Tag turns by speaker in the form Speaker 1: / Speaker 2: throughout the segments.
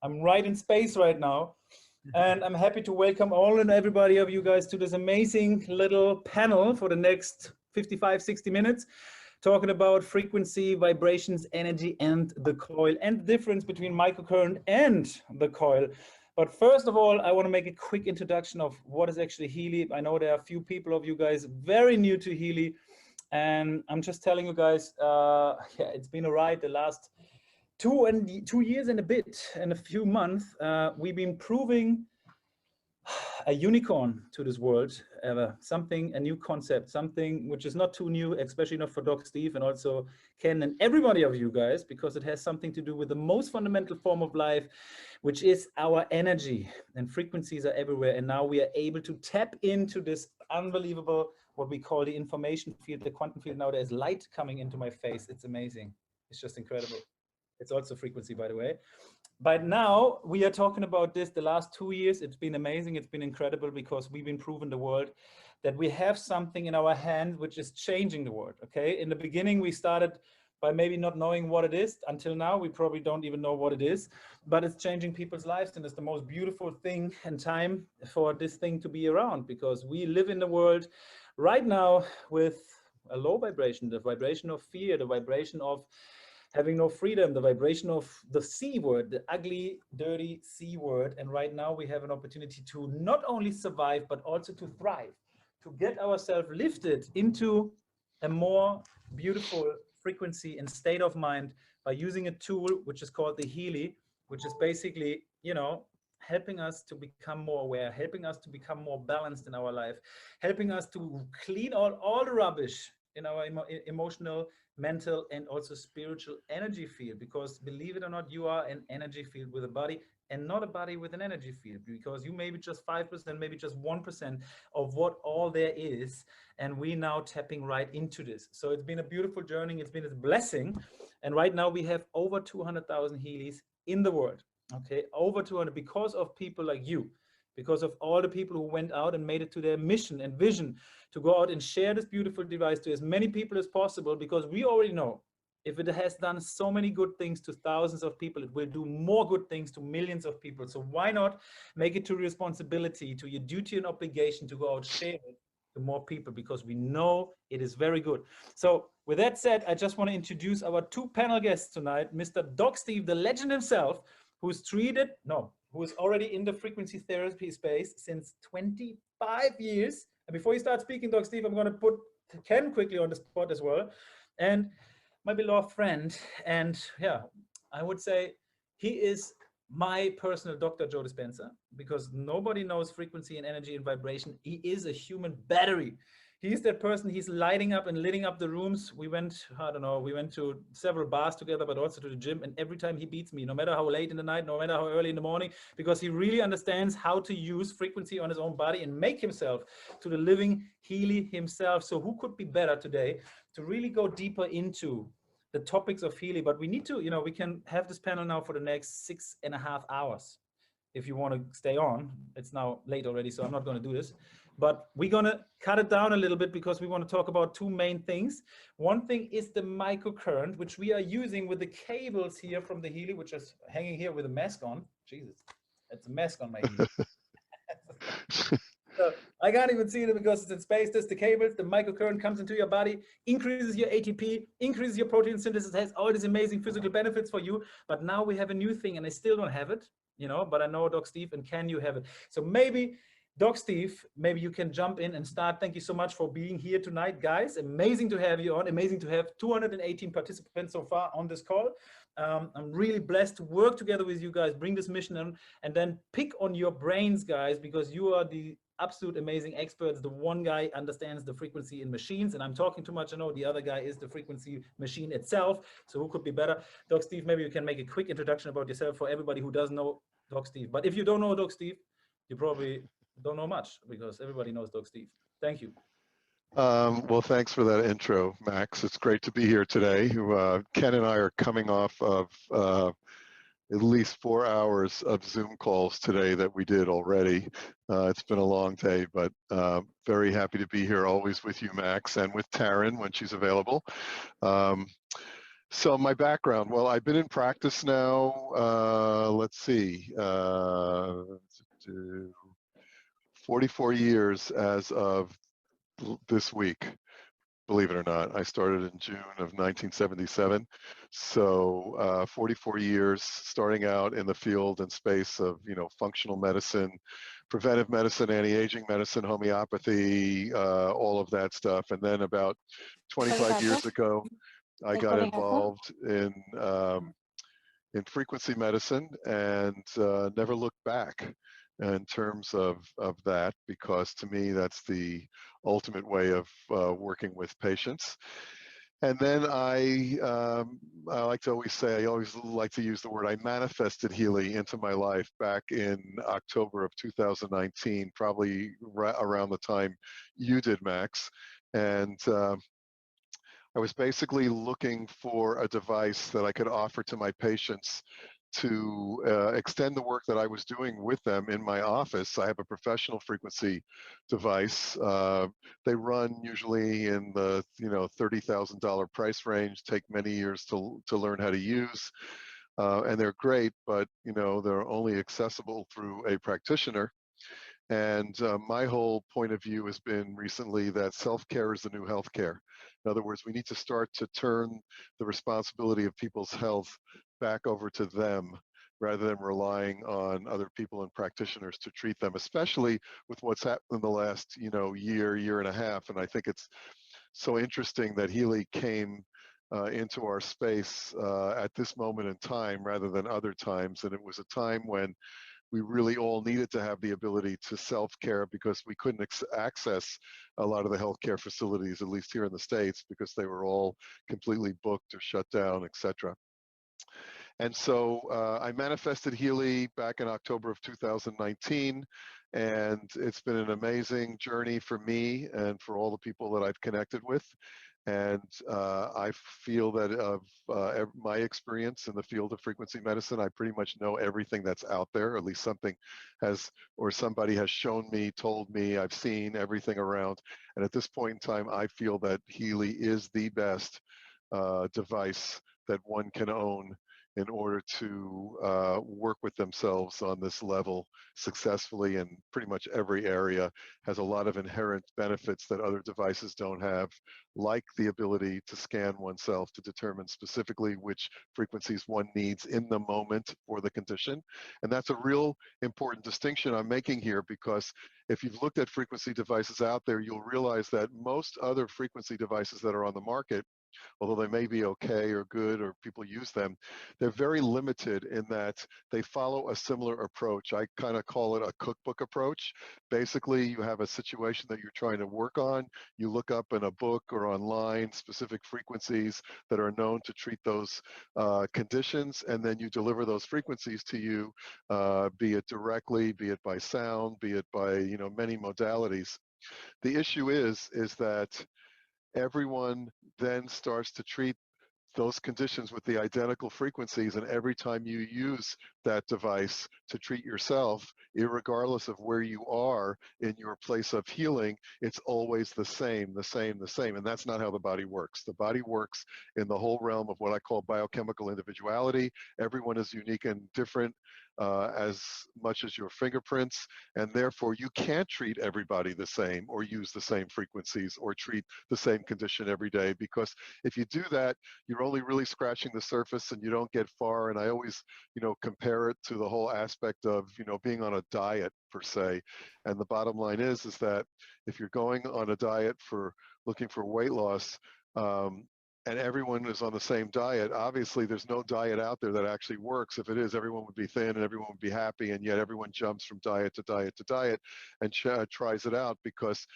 Speaker 1: I'm right in space right now. And I'm happy to welcome all and everybody of you guys to this amazing little panel for the next 55, 60 minutes, talking about frequency, vibrations, energy, and the coil, and the difference between microcurrent and the coil. But first of all, I want to make a quick introduction of what is actually Healy. I know there are a few people of you guys very new to Healy, and I'm just telling you guys, yeah, it's been a ride the last 2 years and a bit, and a few months. We've been proving a unicorn to this world, something, a new concept, something which is not too new, especially not for Doc Steve and also Ken and everybody of you guys, because it has something to do with the most fundamental form of life, which is our energy, and frequencies are everywhere. And now we are able to tap into this unbelievable, what we call the information field, the quantum field. Now there's light coming into my face. It's amazing. It's just incredible. It's also frequency, by the way. But now we are talking about this the last 2 years. It's been amazing. It's been incredible because we've been proving the world that we have something in our hand which is changing the world. Okay. In the beginning, we started by maybe not knowing what it is. Until now, we probably don't even know what it is, but it's changing people's lives. And it's the most beautiful thing and time for this thing to be around, because we live in the world right now with a low vibration, the vibration of fear, the vibration of having no freedom, the vibration of the C word, the ugly, dirty C word. And right now we have an opportunity to not only survive, but also to thrive, to get ourselves lifted into a more beautiful frequency and state of mind by using a tool which is called the Healy, which is basically, you know, helping us to become more aware, helping us to become more balanced in our life, helping us to clean all the rubbish in our emotional, mental, and also spiritual energy field. Because believe it or not, you are an energy field with a body, and not a body with an energy field, because you may be just 5%, maybe just 1% of what all there is. And we now tapping right into this. So it's been a beautiful journey. It's been a blessing. And right now we have over 200,000 Healys in the world. Okay, over 200, because of people like you, because of all the people who went out and made it to their mission and vision to go out and share this beautiful device to as many people as possible. Because we already know, if it has done so many good things to thousands of people, it will do more good things to millions of people. So why not make it to responsibility, to your duty and obligation to go out, share it to more people, because we know it is very good. So with that said, I just want to introduce our two panel guests tonight, Mr. Doc Steve, the legend himself, who's already in the frequency therapy space since 25 years. And before you start speaking, Doc Steve, I'm going to put Ken quickly on the spot as well. And my beloved friend, and yeah, I would say he is my personal Dr. Joe Dispenza, because nobody knows frequency and energy and vibration. He is a human battery. He's that person. He's lighting up and lighting up the rooms. We went, I don't know, we went to several bars together, but also to the gym. And every time he beats me, no matter how late in the night, no matter how early in the morning, because he really understands how to use frequency on his own body and make himself to the living Healy himself. So who could be better today to really go deeper into the topics of Healy? But we need to, you know, we can have this panel now for the next 6.5 hours. If you want to stay on, it's now late already, so I'm not going to do this. But we're going to cut it down a little bit, because we want to talk about two main things. One thing is the microcurrent, which we are using with the cables here from the Healy, which is hanging here with a mask on. Jesus, it's a mask on my Healy. So I can't even see it because it's in space. There's the cables. The microcurrent comes into your body, increases your ATP, increases your protein synthesis, has all these amazing physical benefits for you. But now we have a new thing, and I still don't have it, you know, but I know Doc Steve, and can you have it? So maybe Doc Steve, maybe you can jump in and start. Thank you so much for being here tonight, guys. Amazing to have you on. Amazing to have 218 participants so far on this call. I'm really blessed to work together with you guys, bring this mission on, and then pick on your brains, guys, because you are the absolute amazing experts. The one guy understands the frequency in machines, and I'm talking too much. I know the other guy is the frequency machine itself. So who could be better? Doc Steve, maybe you can make a quick introduction about yourself for everybody who doesn't know Doc Steve. But if you don't know Doc Steve, you probably don't know much, because everybody knows Doc Steve. Thank you.
Speaker 2: Well, thanks for that intro, Max. It's great to be here today. Ken and I are coming off of at least 4 hours of Zoom calls today that we did already. It's been a long day, but very happy to be here, always with you, Max, and with Taryn when she's available. So my background, well, I've been in practice now, let's see, 44 years as of this week, believe it or not. I started in June of 1977. So 44 years starting out in the field and space of, functional medicine, preventive medicine, anti-aging medicine, homeopathy, all of that stuff. And then about 25 years ago, I got involved in frequency medicine and never looked back in terms of that, because to me that's the ultimate way of working with patients. And then I like to always say, I always like to use the word, I manifested Healy into my life back in October of 2019, probably around the time you did, Max. And I was basically looking for a device that I could offer to my patients to extend the work that I was doing with them in my office. I have a professional frequency device. They run usually in the $30,000 price range, take many years to learn how to use. And they're great, but they're only accessible through a practitioner. And my whole point of view has been recently that self-care is the new healthcare. In other words, we need to start to turn the responsibility of people's health back over to them, rather than relying on other people and practitioners to treat them, especially with what's happened in the last year and a half. And I think it's so interesting that Healy came into our space at this moment in time rather than other times. And it was a time when we really all needed to have the ability to self-care, because we couldn't access a lot of the healthcare facilities, at least here in the States, because they were all completely booked or shut down, etc. And so I manifested Healy back in October of 2019, and it's been an amazing journey for me and for all the people that I've connected with. And I feel that of my experience in the field of frequency medicine, I pretty much know everything that's out there, at least something has, or somebody has shown me, told me, I've seen everything around. And at this point in time, I feel that Healy is the best device that one can own in order to work with themselves on this level successfully in pretty much every area. Has a lot of inherent benefits that other devices don't have, like the ability to scan oneself to determine specifically which frequencies one needs in the moment for the condition. And that's a real important distinction I'm making here, because if you've looked at frequency devices out there, you'll realize that most other frequency devices that are on the market, although they may be okay or good or people use them, they're very limited in that they follow a similar approach. I kind of call it a cookbook approach. Basically, you have a situation that you're trying to work on. You look up in a book or online specific frequencies that are known to treat those conditions, and then you deliver those frequencies to you, be it directly, be it by sound, be it by many modalities. The issue is that everyone then starts to treat those conditions with the identical frequencies, and every time you use that device to treat yourself, irregardless of where you are in your place of healing, it's always the same, and that's not how the body works. The body works in the whole realm of what I call biochemical individuality. Everyone is unique and different as much as your fingerprints, and therefore you can't treat everybody the same or use the same frequencies or treat the same condition every day, because if you do that, you're only really scratching the surface and you don't get far. And I always compare it to the whole aspect of being on a diet per se. And the bottom line is that if you're going on a diet for looking for weight loss, and everyone is on the same diet, obviously there's no diet out there that actually works. If it is, everyone would be thin and everyone would be happy, and yet everyone jumps from diet to diet to diet and tries it out, because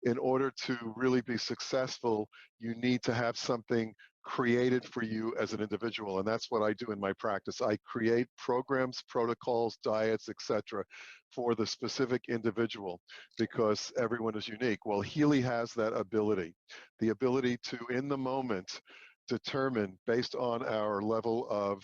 Speaker 2: in order to really be successful, you need to have something created for you as an individual. And that's what I do in my practice. I create programs, protocols, diets, etc., for the specific individual, because everyone is unique. Well, Healy has that ability, the ability to, in the moment, determine, based on our level of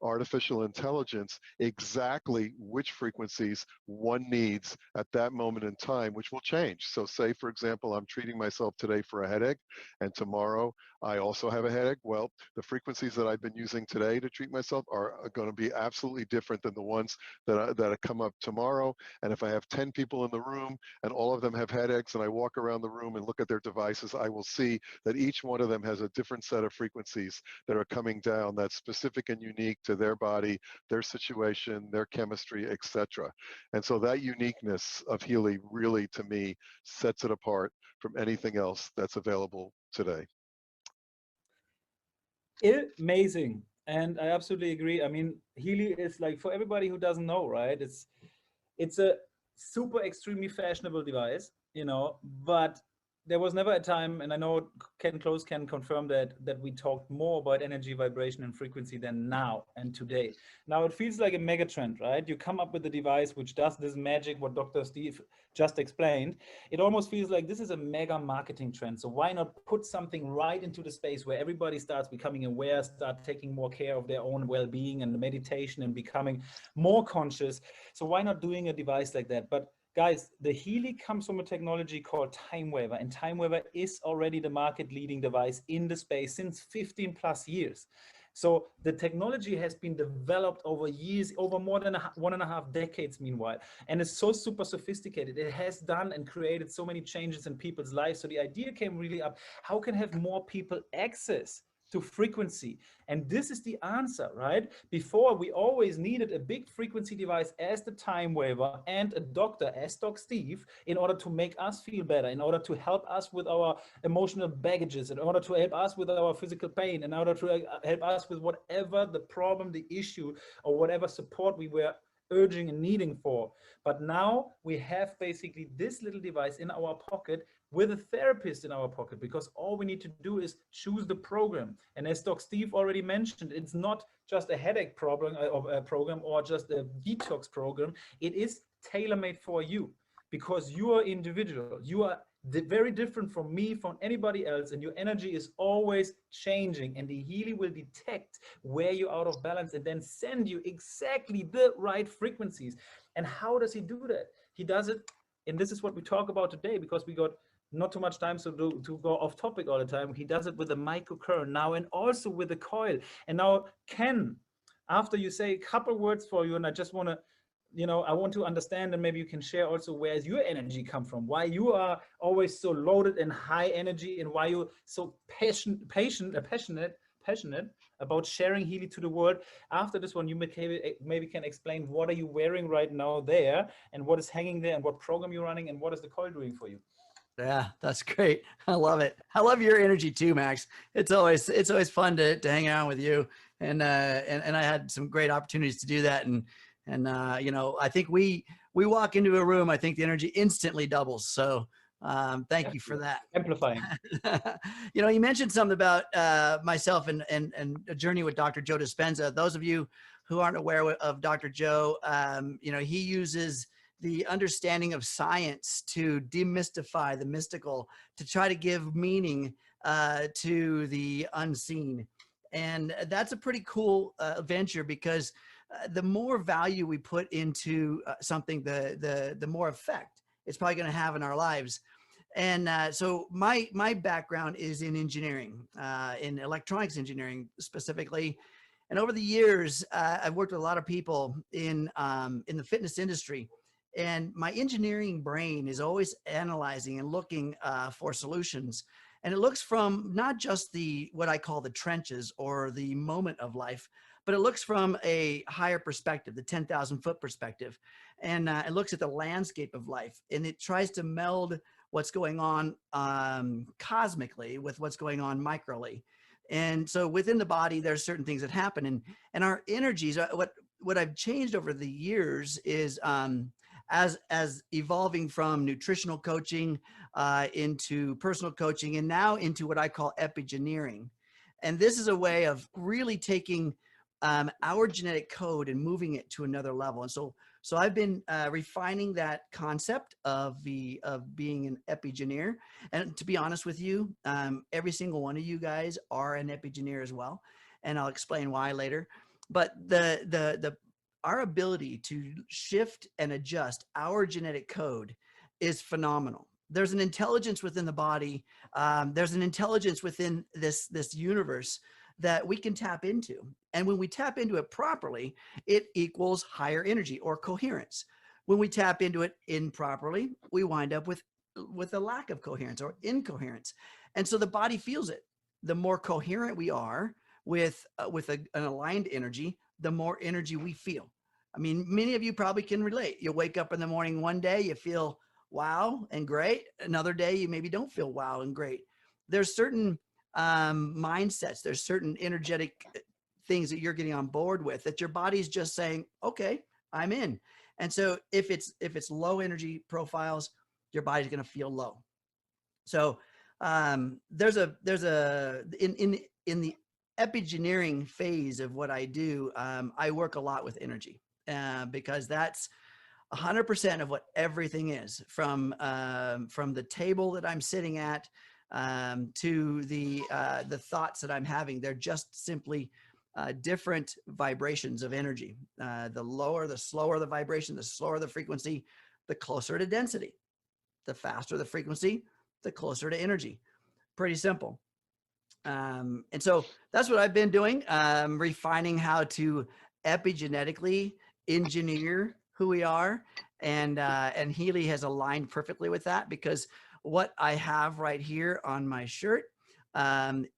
Speaker 2: artificial intelligence, exactly which frequencies one needs at that moment in time, which will change. So say, for example, I'm treating myself today for a headache, and tomorrow I also have a headache. Well, the frequencies that I've been using today to treat myself are going to be absolutely different than the ones that come up tomorrow. And if I have 10 people in the room and all of them have headaches and I walk around the room and look at their devices, I will see that each one of them has a different set of frequencies that are coming down that's specific and unique to their body, their situation, their chemistry, etc. And so that uniqueness of Healy really, to me, sets it apart from anything else that's available today.
Speaker 1: Amazing. And I absolutely agree. I mean, Healy is like, for everybody who doesn't know, right? It's a super extremely fashionable device, you know, but there was never a time, and I know Close can confirm that we talked more about energy, vibration, and frequency than now and today. Now it feels like a mega trend, right? You come up with a device which does this magic, what Dr. Steve just explained. It almost feels like this is a mega marketing trend. So why not put something right into the space where everybody starts becoming aware, start taking more care of their own well-being and meditation and becoming more conscious. So why not doing a device like that? But guys, the Healy comes from a technology called TimeWaver, and TimeWaver is already the market leading device in the space since 15 plus years. So the technology has been developed over years, over more than 1.5 decades meanwhile, and it's so super sophisticated. It has done and created so many changes in people's lives. So the idea came really up, how can have more people access to frequency? And this is the answer, right? Before, we always needed a big frequency device as the TimeWaver and a doctor as Doc Steve in order to make us feel better, in order to help us with our emotional baggages, in order to help us with our physical pain, in order to help us with whatever the problem, the issue, or whatever support we were urging and needing for. But now we have basically this little device in our pocket with a therapist in our pocket, because all we need to do is choose the program. And as Doc Steve already mentioned, it's not just a headache program or just a detox program. It is tailor-made for you, because you are individual. You are very different from me, from anybody else, and your energy is always changing, and the Healy will detect where you're out of balance and then send you exactly the right frequencies. And how does he do that? He does it, and this is what we talk about today, because we got not too much time to go off topic all the time. He does it with a microcurrent now, and also with a coil. And now, Ken, after you say a couple words for you, and I just want to, you know, I want to understand, and maybe you can share also where your energy come from, why you are always so loaded and high energy, and why you're so passionate about sharing Healy to the world. After this one, you maybe can explain what are you wearing right now there, and what is hanging there, and what program you're running, and what is the coil doing for you.
Speaker 3: Yeah, that's great. I love it. I love your energy too, Max. It's always fun to hang out with you, and I had some great opportunities to do that, and you know, I think we walk into a room, I think the energy instantly doubles. So thank you for that.
Speaker 1: Amplifying.
Speaker 3: You know, you mentioned something about myself and a journey with Dr. Joe Dispenza. Those of you who aren't aware of Dr. Joe, you know, he uses the understanding of science to demystify the mystical, to try to give meaning to the unseen. And that's a pretty cool venture, because the more value we put into something, the more effect it's probably going to have in our lives. And so my background is in engineering, in electronics engineering specifically. And over the years, I've worked with a lot of people in the fitness industry. And my engineering brain is always analyzing and looking for solutions. And it looks from not just what I call the trenches or the moment of life, but it looks from a higher perspective, the 10,000 foot perspective. And it looks at the landscape of life, and it tries to meld what's going on cosmically with what's going on microly. And so within the body, there's certain things that happen, and our energies, what I've changed over the years is, as evolving from nutritional coaching into personal coaching, and now into what I call epigeneering. And this is a way of really taking our genetic code and moving it to another level. And so I've been refining that concept of being an epigeneer. And to be honest with you, every single one of you guys are an epigeneer as well. And I'll explain why later. But our ability to shift and adjust our genetic code is phenomenal. there's an intelligence within the body. There's an intelligence within this universe that we can tap into. And when we tap into it properly, it equals higher energy or coherence. When we tap into it improperly, we wind up with a lack of coherence or incoherence. And so the body feels it. The more coherent we are with an aligned energy, the more energy we feel. I mean, many of you probably can relate. You wake up in the morning one day, you feel wow and great. Another day, you maybe don't feel wow and great. There's certain mindsets, there's certain energetic things that you're getting on board with that your body's just saying, okay, I'm in. And so if it's low energy profiles, your body's going to feel low. So in the epigeneering phase of what I do, I work a lot with energy because that's 100% of what everything is, from the table that I'm sitting at to the thoughts that I'm having. They're just simply different vibrations of energy. The lower, the slower the vibration, the slower the frequency, the closer to density. The faster the frequency, the closer to energy. Pretty simple. And so that's what I've been doing, refining how to epigenetically engineer who we are. And Healy has aligned perfectly with that, because what I have right here on my shirt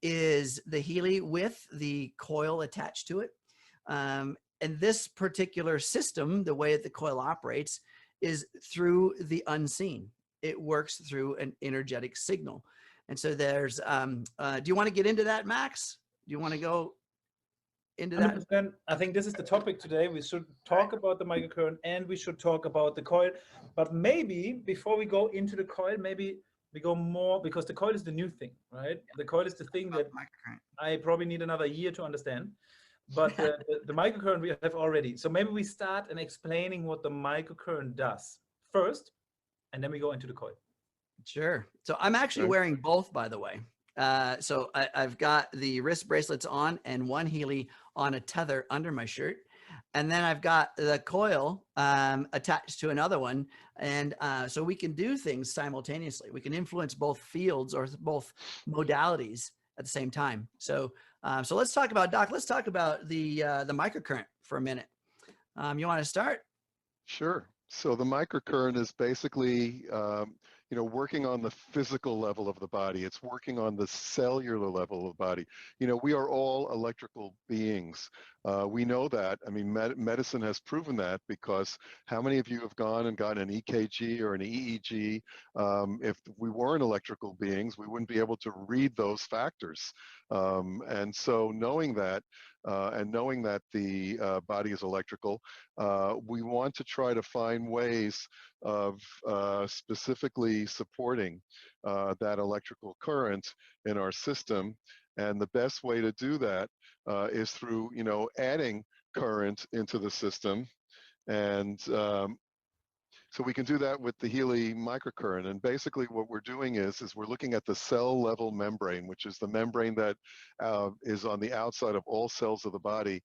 Speaker 3: is the Healy with the coil attached to it. And this particular system, the way that the coil operates, is through the unseen. It works through an energetic signal. And so there's, do you want to get into that, Max? Do you want to go into that?
Speaker 1: 100%. I think this is the topic today. We should talk about the microcurrent and we should talk about the coil. But maybe before we go into the coil, maybe we go more, because the coil is the new thing, right? The coil is the thing that I probably need another year to understand. But the microcurrent we have already. So maybe we start in explaining what the microcurrent does first, and then we go into the coil.
Speaker 3: Sure. So I'm actually wearing both, by the way. So I've got the wrist bracelets on and one Healy on a tether under my shirt. And then I've got the coil attached to another one. And so we can do things simultaneously. We can influence both fields or both modalities at the same time. So so let's talk about, Doc, let's talk about the microcurrent for a minute. You want to start?
Speaker 2: Sure. So the microcurrent is basically, working on the physical level of the body. It's working on the cellular level of the body. We are all electrical beings. We know that. I mean, medicine has proven that, because how many of you have gone and gotten an EKG or an EEG? If we weren't electrical beings, we wouldn't be able to read those factors. And so knowing that, and knowing that the body is electrical, we want to try to find ways of specifically supporting that electrical current in our system. And the best way to do that is through, adding current into the system. And so we can do that with the Healy microcurrent. And basically what we're doing is we're looking at the cell level membrane, which is the membrane that is on the outside of all cells of the body.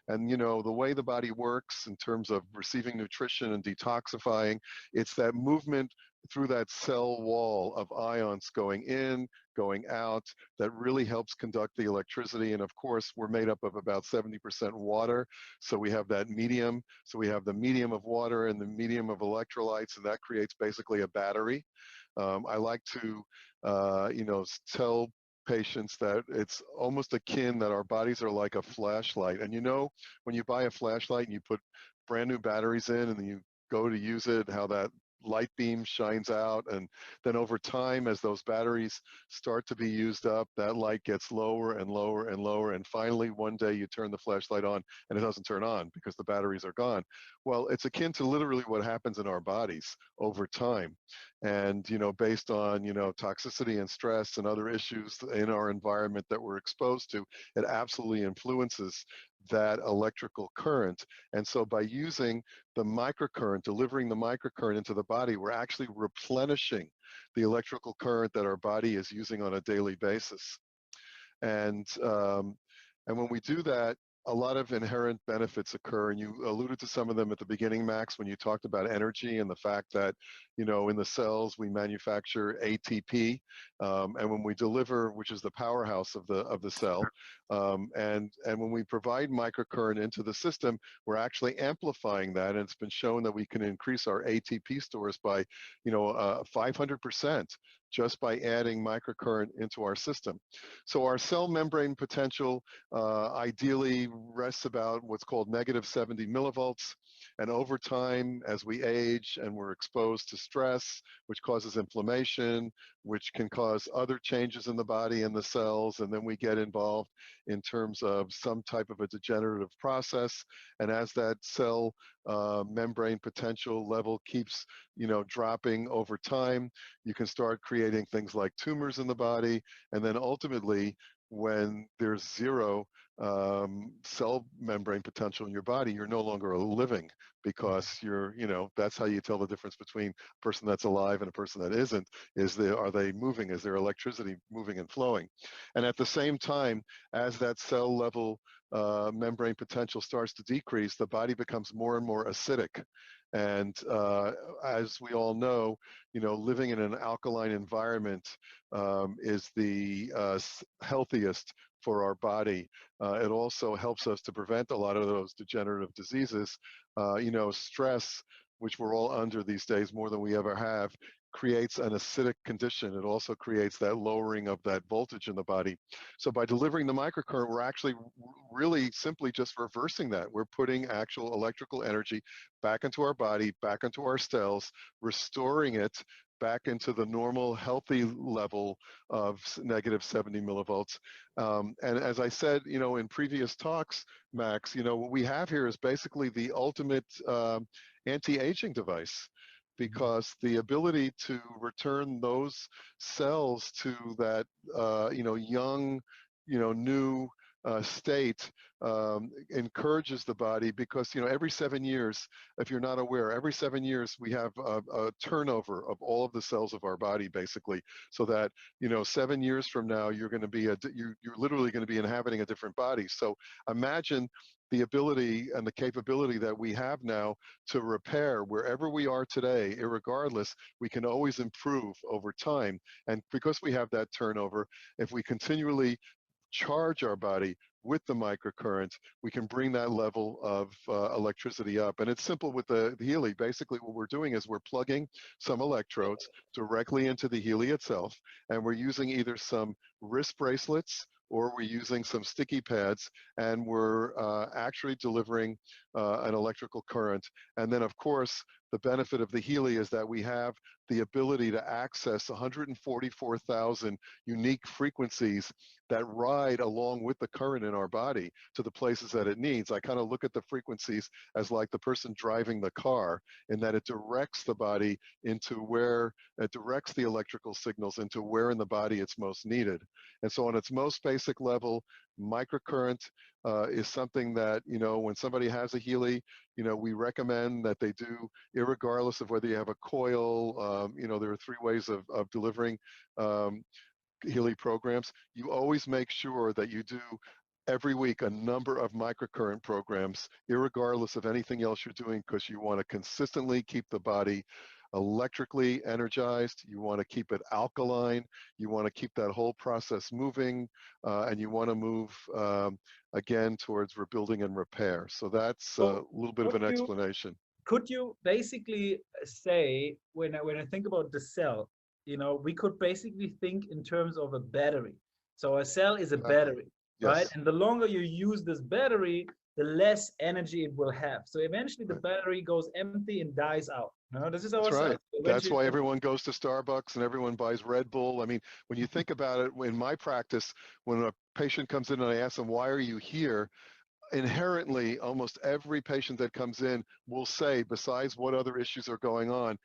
Speaker 2: And the way the body works in terms of receiving nutrition and detoxifying, it's that movement through that cell wall of ions going in, going out, that really helps conduct the electricity. And of course, we're made up of about 70% water. So we have that medium. So we have the medium of water and the medium of electrolytes, and that creates basically a battery. I like to, tell patients that it's almost akin that our bodies are like a flashlight. And when you buy a flashlight and you put brand new batteries in and then you go to use it, how that light beam shines out, and then over time, as those batteries start to be used up, that light gets lower and lower and lower, and finally one day you turn the flashlight on and it doesn't turn on because the batteries are gone. Well, it's akin to literally what happens in our bodies over time. And based on toxicity and stress and other issues in our environment that we're exposed to, it absolutely influences that electrical current. And so by using the microcurrent, delivering the microcurrent into the body, we're actually replenishing the electrical current that our body is using on a daily basis. And when we do that, a lot of inherent benefits occur, and you alluded to some of them at the beginning, Max, when you talked about energy and the fact that, you know, in the cells we manufacture ATP, and when we deliver, which is the powerhouse of the cell, and when we provide microcurrent into the system, we're actually amplifying that, and it's been shown that we can increase our ATP stores by, you know, 500%. Just by adding microcurrent into our system. So our cell membrane potential ideally rests about what's called -70 millivolts. And over time, as we age and we're exposed to stress, which causes inflammation, which can cause other changes in the body and the cells, and then we get involved in terms of some type of a degenerative process. And as that cell membrane potential level keeps, you know, dropping over time, you can start creating things like tumors in the body, and then ultimately, when there's zero cell membrane potential in your body, you're no longer living, because you're, you know, that's how you tell the difference between a person that's alive and a person that isn't, are they moving? Is there electricity moving and flowing? And at the same time, as that cell level membrane potential starts to decrease, the body becomes more and more acidic. And as we all know, you know, living in an alkaline environment is the healthiest for our body. It also helps us to prevent a lot of those degenerative diseases. You know, stress, which we're all under these days more than we ever have, creates an acidic condition. It also creates that lowering of that voltage in the body. So by delivering the microcurrent, we're actually really simply just reversing that. We're putting actual electrical energy back into our body, back into our cells, restoring it back into the normal healthy level of -70 millivolts. And as I said, you know, in previous talks, Max, you know, what we have here is basically the ultimate anti-aging device, because the ability to return those cells to that, you know, young, you know, new state encourages the body, because, you know, every 7 years, if you're not aware, every 7 years we have a turnover of all of the cells of our body, basically, so that, you know, 7 years from now, you're going to be you're literally going to be inhabiting a different body. So imagine the ability and the capability that we have now to repair wherever we are today, irregardless. We can always improve over time. And because we have that turnover, if we continually charge our body with the microcurrent, we can bring that level of electricity up. And it's simple with the Healy. Basically, what we're doing is we're plugging some electrodes directly into the Healy itself, and we're using either some wrist bracelets or we're using some sticky pads, and we're actually delivering an electrical current. And then, of course, the benefit of the Healy is that we have the ability to access 144,000 unique frequencies that ride along with the current in our body to the places that it needs. I kind of look at the frequencies as like the person driving the car, in that it directs the body into where, it directs the electrical signals into where in the body it's most needed. And so on its most basic level, microcurrent is something that, you know, when somebody has a Healy, you know, we recommend that they do, irregardless of whether you have a coil. You know, there are 3 ways of delivering Healy programs. You always make sure that you do every week a number of microcurrent programs, irregardless of anything else you're doing, because you want to consistently keep the body electrically energized. You want to keep it alkaline. You want to keep that whole process moving, and you want to move again towards rebuilding and repair. So that's a little bit of an explanation.
Speaker 1: Could you basically say, when I think about the cell, you know, we could basically think in terms of a battery. So a cell is a battery, right?
Speaker 2: Yes.
Speaker 1: And the longer you use this battery, the less energy it will have. So eventually the battery goes empty and dies out. No, this is our
Speaker 2: That's
Speaker 1: cell.
Speaker 2: right.
Speaker 1: So
Speaker 2: That's why everyone goes to Starbucks and everyone buys Red Bull. I mean, when you think about it, in my practice, when a patient comes in and I ask them, why are you here? Inherently, almost every patient that comes in will say, besides what other issues are going on,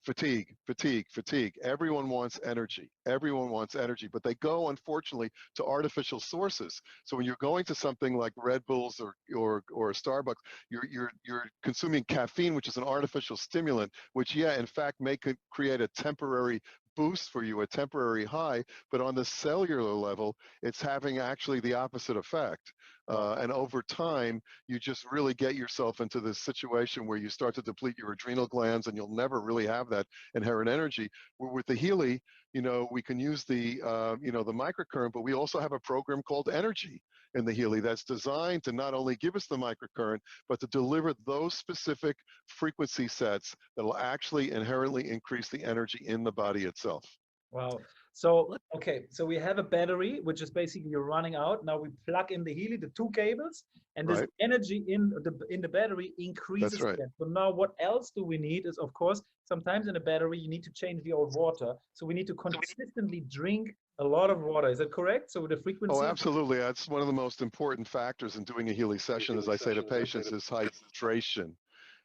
Speaker 2: fatigue, fatigue, fatigue. Everyone wants energy. Everyone wants energy, but they go, unfortunately, to artificial sources. So when you're going to something like Red Bulls or Starbucks, you're consuming caffeine, which is an artificial stimulant, which, yeah, in fact, may create a temporary boost for you, a temporary high, but on the cellular level, it's having actually the opposite effect. And over time, you just really get yourself into this situation where you start to deplete your adrenal glands, and you'll never really have that inherent energy. Where with the Healy, we can use the, the microcurrent, but we also have a program called Energy in the Healy that's designed to not only give us the microcurrent, but to deliver those specific frequency sets that will actually inherently increase the energy in the body itself.
Speaker 1: Wow. So, okay, so we have a battery, which is basically running out. Now we plug in the Healy, the 2 cables, and this energy in the battery increases.
Speaker 2: That's right.
Speaker 1: Again. So now what else do we need is, of course, sometimes in a battery, you need to change the old water. So we need to consistently drink a lot of water. Is that correct? So the frequency?
Speaker 2: Oh, absolutely. That's one of the most important factors in doing a Healy session, as I say to patients, is hydration.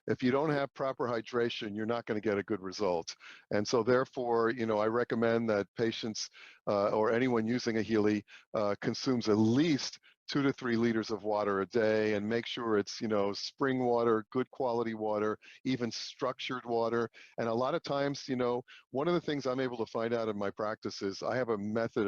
Speaker 2: If you don't have proper hydration, you're not going to get a good result. And so therefore, I recommend that patients or anyone using a Healy consumes at least 2 to 3 liters of water a day, and make sure it's, spring water, good quality water, even structured water. And a lot of times, one of the things I'm able to find out in my practice is I have a method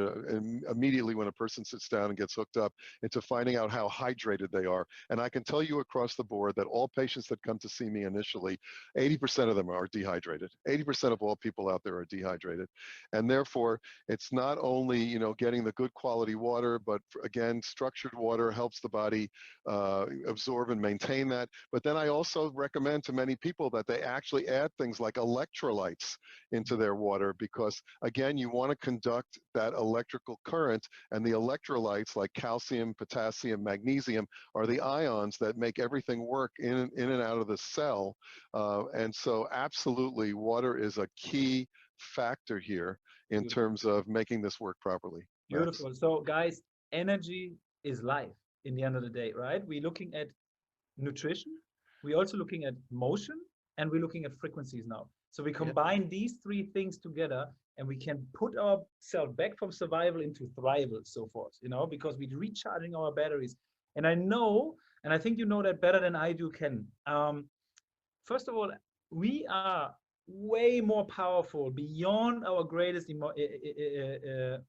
Speaker 2: immediately when a person sits down and gets hooked up into finding out how hydrated they are. And I can tell you across the board that all patients that come to see me initially, 80% of them are dehydrated. 80% of all people out there are dehydrated. And therefore, it's not only, getting the good quality water, but again, structured water helps the body absorb and maintain that. But then I also recommend to many people that they actually add things like electrolytes into their water, because again, you want to conduct that electrical current, and the electrolytes like calcium, potassium, magnesium are the ions that make everything work in and out of the cell. And so absolutely, water is a key factor here in terms of making this work properly.
Speaker 1: Beautiful. So guys, energy is life in the end of the day, right? We're looking at nutrition, we're also looking at motion, and we're looking at frequencies now. So we combine these 3 things together, and we can put ourselves back from survival into thrival, so forth, because we're recharging our batteries. And I know, and I think you know that better than I do, Ken. First of all, we are way more powerful beyond our greatest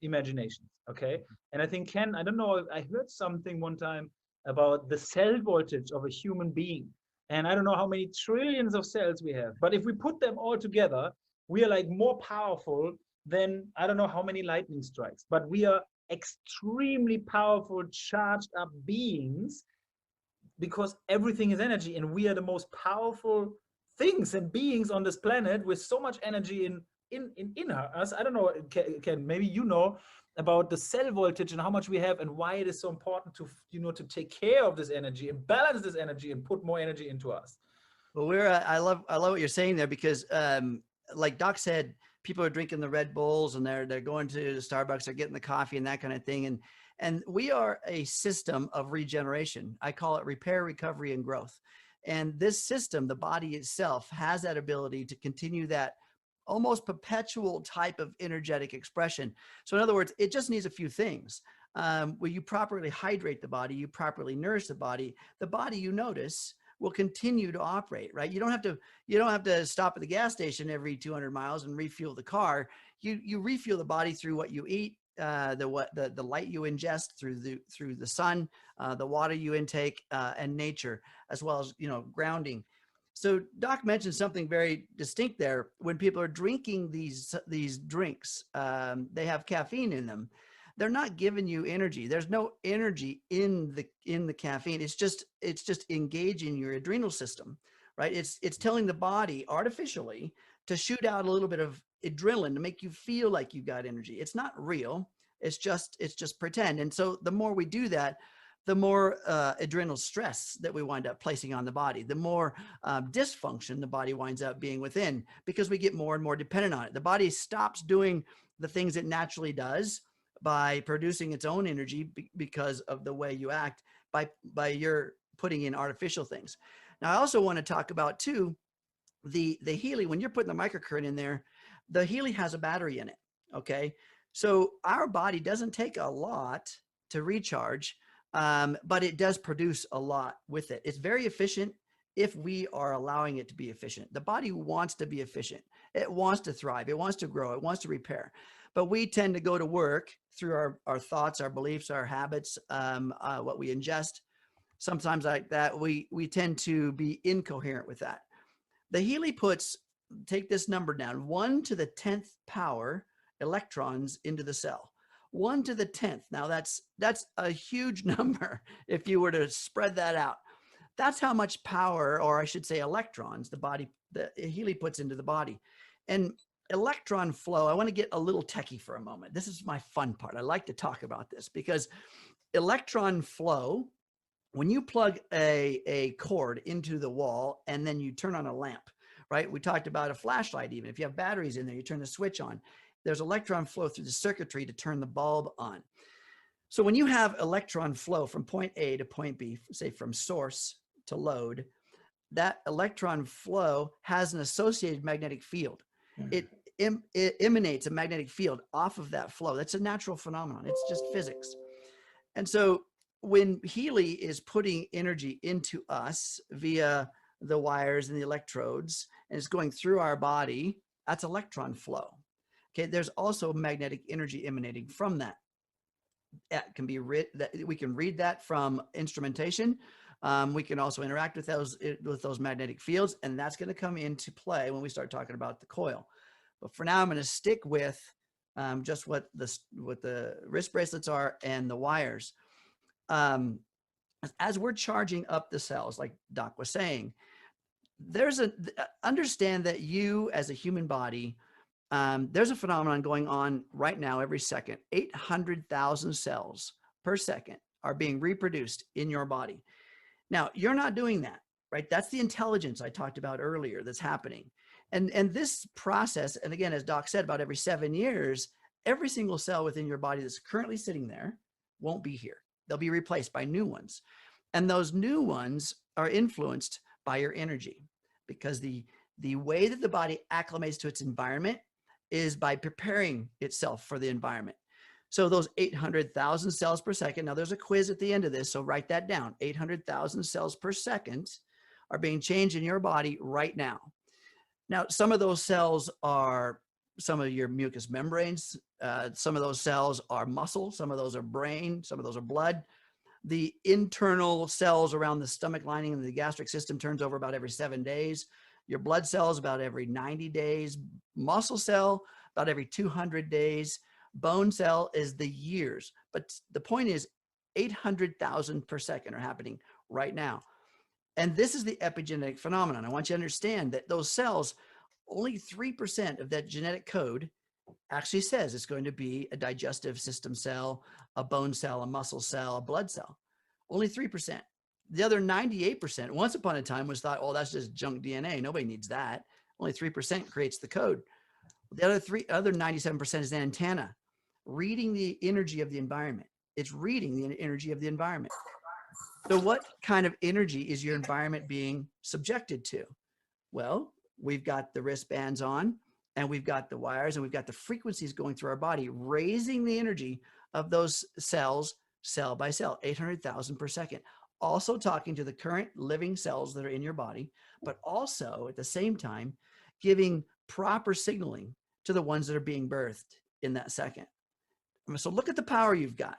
Speaker 1: imaginations, okay? And I think, Ken, I don't know, I heard something one time about the cell voltage of a human being. And I don't know how many trillions of cells we have, but if we put them all together, we are like more powerful than I don't know how many lightning strikes, but we are extremely powerful, charged up beings, because everything is energy, and we are the most powerful things and beings on this planet with so much energy in us. I don't know, Ken, maybe you know about the cell voltage and how much we have, and why it is so important to to take care of this energy and balance this energy and put more energy into us.
Speaker 3: Well, I love what you're saying there, because like Doc said, people are drinking the Red Bulls, and they're going to Starbucks, they're getting the coffee and that kind of thing, and we are a system of regeneration. I call it repair, recovery, and growth. And this system, the body itself, has that ability to continue that almost perpetual type of energetic expression. So in other words, it just needs a few things. Where you properly hydrate the body, you properly nourish the body, you notice, will continue to operate, right? You don't have to stop at the gas station every 200 miles and refuel the car. You refuel the body through what you eat, the light you ingest through the sun, the water you intake, and nature, as well as grounding. So Doc mentioned something very distinct there. When people are drinking these drinks, they have caffeine in them. They're not giving you energy. There's no energy in the caffeine. It's just engaging your adrenal system, right? It's telling the body artificially to shoot out a little bit of adrenaline to make you feel like you got energy. It's not real. It's just pretend. And so the more we do that, the more adrenal stress that we wind up placing on the body, the more dysfunction the body winds up being within, because we get more and more dependent on it. The body stops doing the things it naturally does by producing its own energy because of the way you act, by your putting in artificial things. Now, I also want to talk about too, the Healy. When you're putting the microcurrent in there, the Healy has a battery in it. Okay. So our body doesn't take a lot to recharge, but it does produce a lot with it. It's very efficient if we are allowing it to be efficient. The body wants to be efficient. It wants to thrive. It wants to grow. It wants to repair. but we tend to go to work through our thoughts, our beliefs, our habits, what we ingest. Sometimes like that, we tend to be incoherent with that. The Healy puts, take this number down, 1 to the 10th power electrons into the cell. 1 to the 10th. Now that's a huge number if you were to spread that out. That's how much power, or I should say electrons, the Healy puts into the body. And electron flow, I want to get a little techie for a moment. This is my fun part. I like to talk about this because electron flow, when you plug a cord into the wall and then you turn on a lamp, right? We talked about a flashlight. Even if you have batteries in there, you turn the switch on. There's electron flow through the circuitry to turn the bulb on. So when you have electron flow from point A to point B, say from source to load, that electron flow has an associated magnetic field. It emanates a magnetic field off of that flow. That's a natural phenomenon. It's just physics. And so when Healy is putting energy into us via the wires and the electrodes, and it's going through our body, that's electron flow. Okay, there's also magnetic energy emanating from that. That can be we can read that from instrumentation. We can also interact with those magnetic fields, and that's going to come into play when we start talking about the coil. But for now, I'm going to stick with just what the wrist bracelets are and the wires. As we're charging up the cells, like Doc was saying, understand that you as a human body, there's a phenomenon going on right now every second. 800,000 cells per second are being reproduced in your body. Now, you're not doing that, right? That's the intelligence I talked about earlier that's happening. And this process, and again, as Doc said, about every 7 years, every single cell within your body that's currently sitting there won't be here. They'll be replaced by new ones. And those new ones are influenced by your energy, because the way that the body acclimates to its environment is by preparing itself for the environment. So those 800,000 cells per second, now there's a quiz at the end of this, so write that down. 800,000 cells per second are being changed in your body right now. Now, some of those cells are some of your mucous membranes. Some of those cells are muscle. Some of those are brain. Some of those are blood. The internal cells around the stomach lining and the gastric system turns over about every 7 days. Your blood cells about every 90 days. Muscle cell about every 200 days. Bone cell is the years. But the point is 800,000 per second are happening right now. And this is the epigenetic phenomenon. I want you to understand that those cells, only 3% of that genetic code actually says it's going to be a digestive system cell, a bone cell, a muscle cell, a blood cell. Only 3%. The other 98%, once upon a time, was thought, oh, that's just junk DNA. Nobody needs that. Only 3% creates the code. The other 97% is an antenna reading the energy of the environment. It's reading the energy of the environment. So what kind of energy is your environment being subjected to? Well, we've got the wristbands on, and we've got the wires, and we've got the frequencies going through our body, raising the energy of those cells, cell by cell, 800,000 per second. Also talking to the current living cells that are in your body, but also at the same time, giving proper signaling to the ones that are being birthed in that second. So look at the power you've got.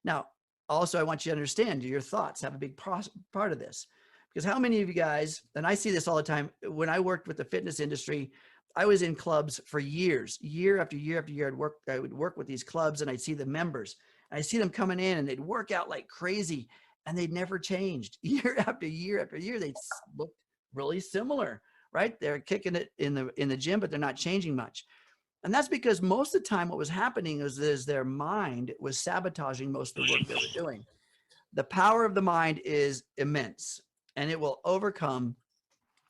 Speaker 3: Now, also, I want you to understand your thoughts have a big part of this, because how many of you guys, and I see this all the time, when I worked with the fitness industry, I was in clubs for years, year after year after year. I would work with these clubs, and I'd see the members, and I'd see them coming in, and they'd work out like crazy, and they'd never changed. Year after year after year, they looked really similar, right? They're kicking it in the gym, but they're not changing much. And that's because most of the time what was happening is their mind was sabotaging most of the work they were doing. The power of the mind is immense, and it will overcome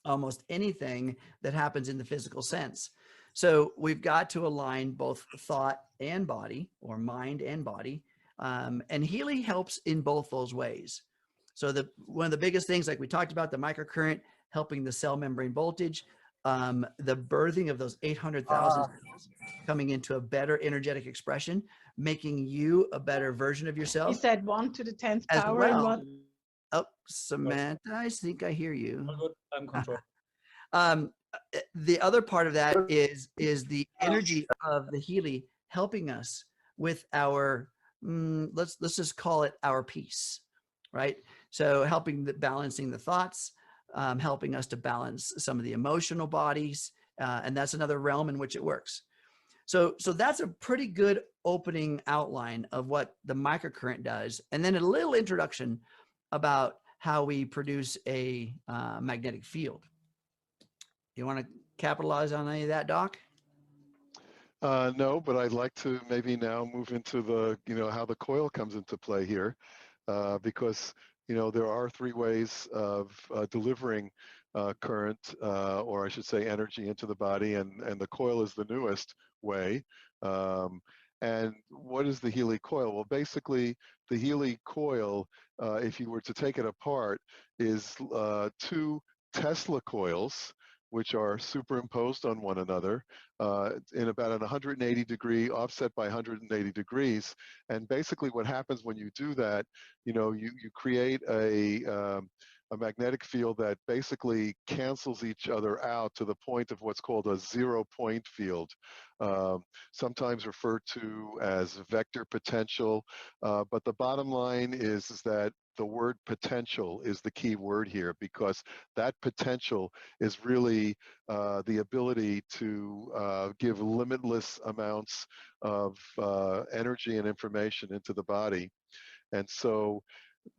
Speaker 3: almost anything that happens in the physical sense. So we've got to align both thought and body, or mind and body. And Healy helps in both those ways. So one of the biggest things, like we talked about, the microcurrent helping the cell membrane voltage, the birthing of those 800,000 coming into a better energetic expression, making you a better version of yourself.
Speaker 4: You said 1 to the 10th power.
Speaker 3: Well.
Speaker 4: And what?
Speaker 3: Oh, Samantha, I think I hear you.
Speaker 1: I'm control.
Speaker 3: The other part of that is the energy of the Healy helping us with our, let's just call it our peace, right? So helping balancing the thoughts, helping us to balance some of the emotional bodies, and that's another realm in which it works. So that's a pretty good opening outline of what the microcurrent does, and then a little introduction about how we produce a magnetic field. You want to capitalize on any of that, Doc?
Speaker 2: No, but I'd like to maybe now move into the, how the coil comes into play here, because, there are three ways of delivering current, or I should say energy into the body, and the coil is the newest way. And what is the Healy coil? Well, basically, the Healy coil, if you were to take it apart, is two Tesla coils, which are superimposed on one another in about an 180 degree offset by 180 degrees. And basically what happens when you do that, you create a magnetic field that basically cancels each other out to the point of what's called a 0-point field, sometimes referred to as vector potential. But the bottom line is that the word potential is the key word here, because that potential is really the ability to give limitless amounts of energy and information into the body. And so,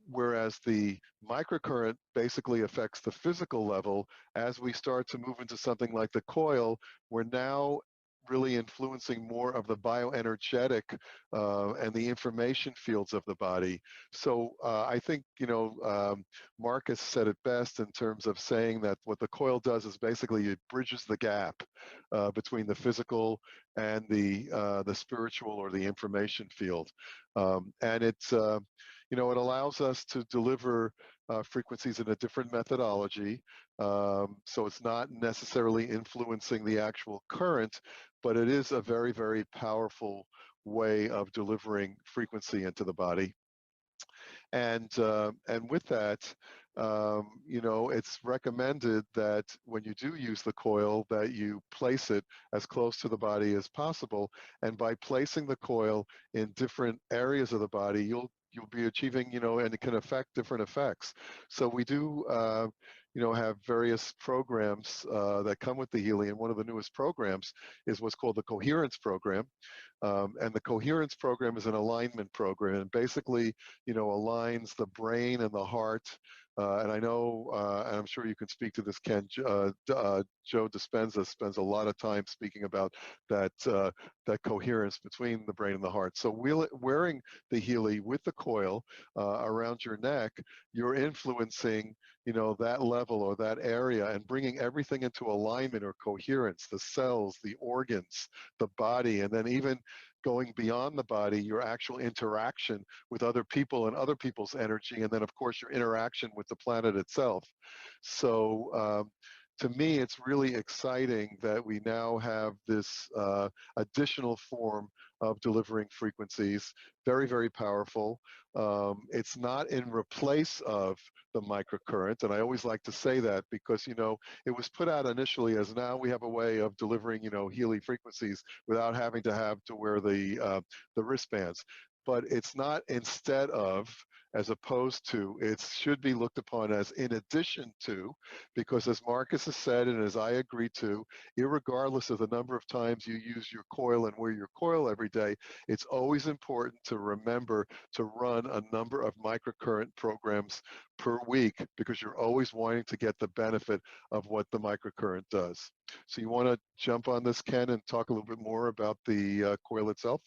Speaker 2: whereas the microcurrent basically affects the physical level, as we start to move into something like the coil, we're now really influencing more of the bioenergetic and the information fields of the body. So I think, Marcus said it best in terms of saying that what the coil does is basically it bridges the gap between the physical and the spiritual or the information field. And it's, it allows us to deliver frequencies in a different methodology. So it's not necessarily influencing the actual current, but it is a very, very powerful way of delivering frequency into the body. And with that, it's recommended that when you do use the coil, that you place it as close to the body as possible. And by placing the coil in different areas of the body, you'll be achieving, and it can affect different effects. So we do, have various programs that come with the Healy, and one of the newest programs is what's called the Coherence program. And the Coherence program is an alignment program, and basically, aligns the brain and the heart. And I know, and I'm sure you can speak to this, Ken, Joe Dispenza spends a lot of time speaking about that, that coherence between the brain and the heart. So wearing the Healy with the coil around your neck, you're influencing, that level or that area, and bringing everything into alignment or coherence, the cells, the organs, the body, and then even going beyond the body, your actual interaction with other people and other people's energy, and then of course your interaction with the planet itself. So to me, it's really exciting that we now have this additional form of delivering frequencies, very, very powerful. It's not in replace of the microcurrent, and I always like to say that because, it was put out initially as now we have a way of delivering, Healy frequencies without having to wear the wristbands. But it's not instead of, as opposed to, it should be looked upon as in addition to, because as Marcus has said, and as I agree to, irregardless of the number of times you use your coil and wear your coil every day, it's always important to remember to run a number of microcurrent programs per week, because you're always wanting to get the benefit of what the microcurrent does. So you want to jump on this, Ken, and talk a little bit more about the coil itself?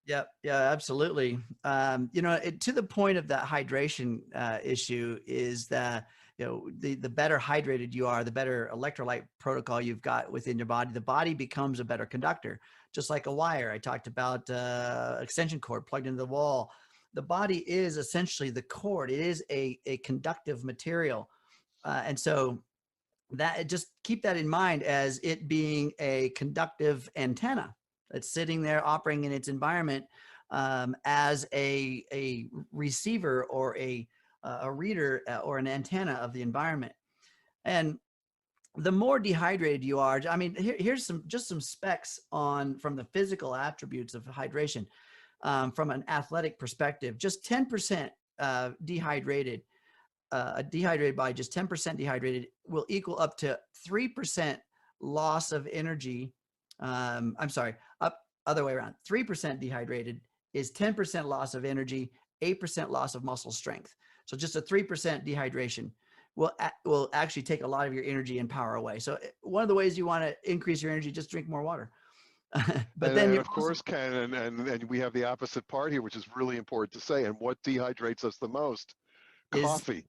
Speaker 3: Yeah, absolutely. To the point of that hydration issue is that, the better hydrated you are, the better electrolyte protocol you've got within your body, the body becomes a better conductor, just like a wire. I talked about extension cord plugged into the wall. The body is essentially the cord. It is a conductive material. And so that, just keep that in mind as it being a conductive antenna that's sitting there operating in its environment as a receiver or a reader or an antenna of the environment. And the more dehydrated you are, I mean, here's just some specs from the physical attributes of hydration. From an athletic perspective, just 10% dehydrated, a dehydrated body, just 10% dehydrated will equal up to 3% loss of energy. I'm sorry, other way around. 3% dehydrated is 10% loss of energy, 8% loss of muscle strength. So just a 3% dehydration will actually take a lot of your energy and power away. So one of the ways you want to increase your energy, just drink more water. But then
Speaker 2: of course, Ken, and we have the opposite part here, which is really important to say. And what dehydrates us the most? Coffee.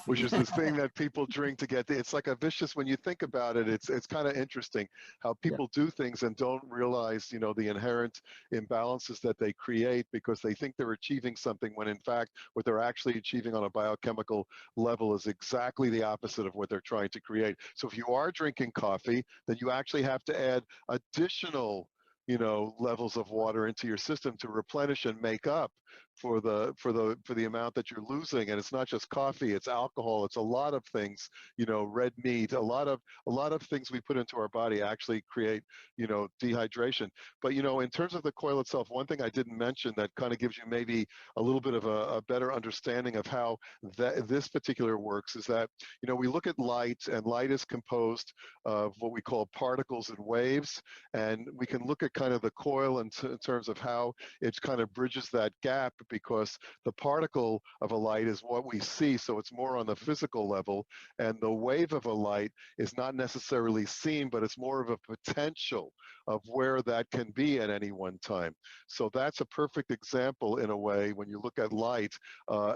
Speaker 2: Which is this thing that people drink to get it's like a vicious, when you think about it, it's kind of interesting how people do things and don't realize, you know, the inherent imbalances that they create because they think they're achieving something when in fact what they're actually achieving on a biochemical level is exactly the opposite of what they're trying to create. So if you are drinking coffee, then you actually have to add additional, you know, levels of water into your system to replenish and make up for the amount that you're losing. And it's not just coffee, it's alcohol, it's a lot of things, you know, red meat, a lot of things we put into our body actually create, you know, dehydration. But, you know, in terms of the coil itself, one thing I didn't mention that kind of gives you maybe a little bit of a better understanding of how this particular works is that, you know, we look at light, and light is composed of what we call particles and waves, and we can look at kind of the coil in terms of how it kind of bridges that gap, because the particle of a light is what we see, so it's more on the physical level, and the wave of a light is not necessarily seen, but it's more of a potential of where that can be at any one time. So that's a perfect example in a way when you look at light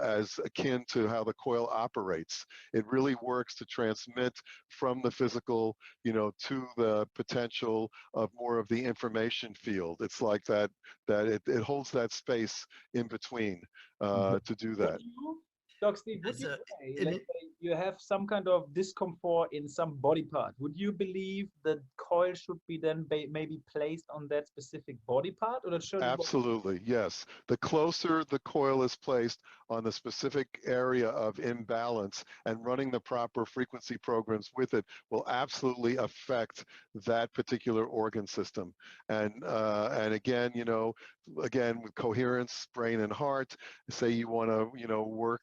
Speaker 2: as akin to how the coil operates. It really works to transmit from the physical, you know, to the potential of more of the information field. It's like that it holds that space in between to do that.
Speaker 1: Doc Steve, would you say, let's say you have some kind of discomfort in some body part, would you believe the coil should be then maybe placed on that specific body part, or should it?
Speaker 2: Absolutely, yes. The closer the coil is placed on the specific area of imbalance, and running the proper frequency programs with it will absolutely affect that particular organ system. And again, you know, again with coherence, brain and heart, say you want to, you know, work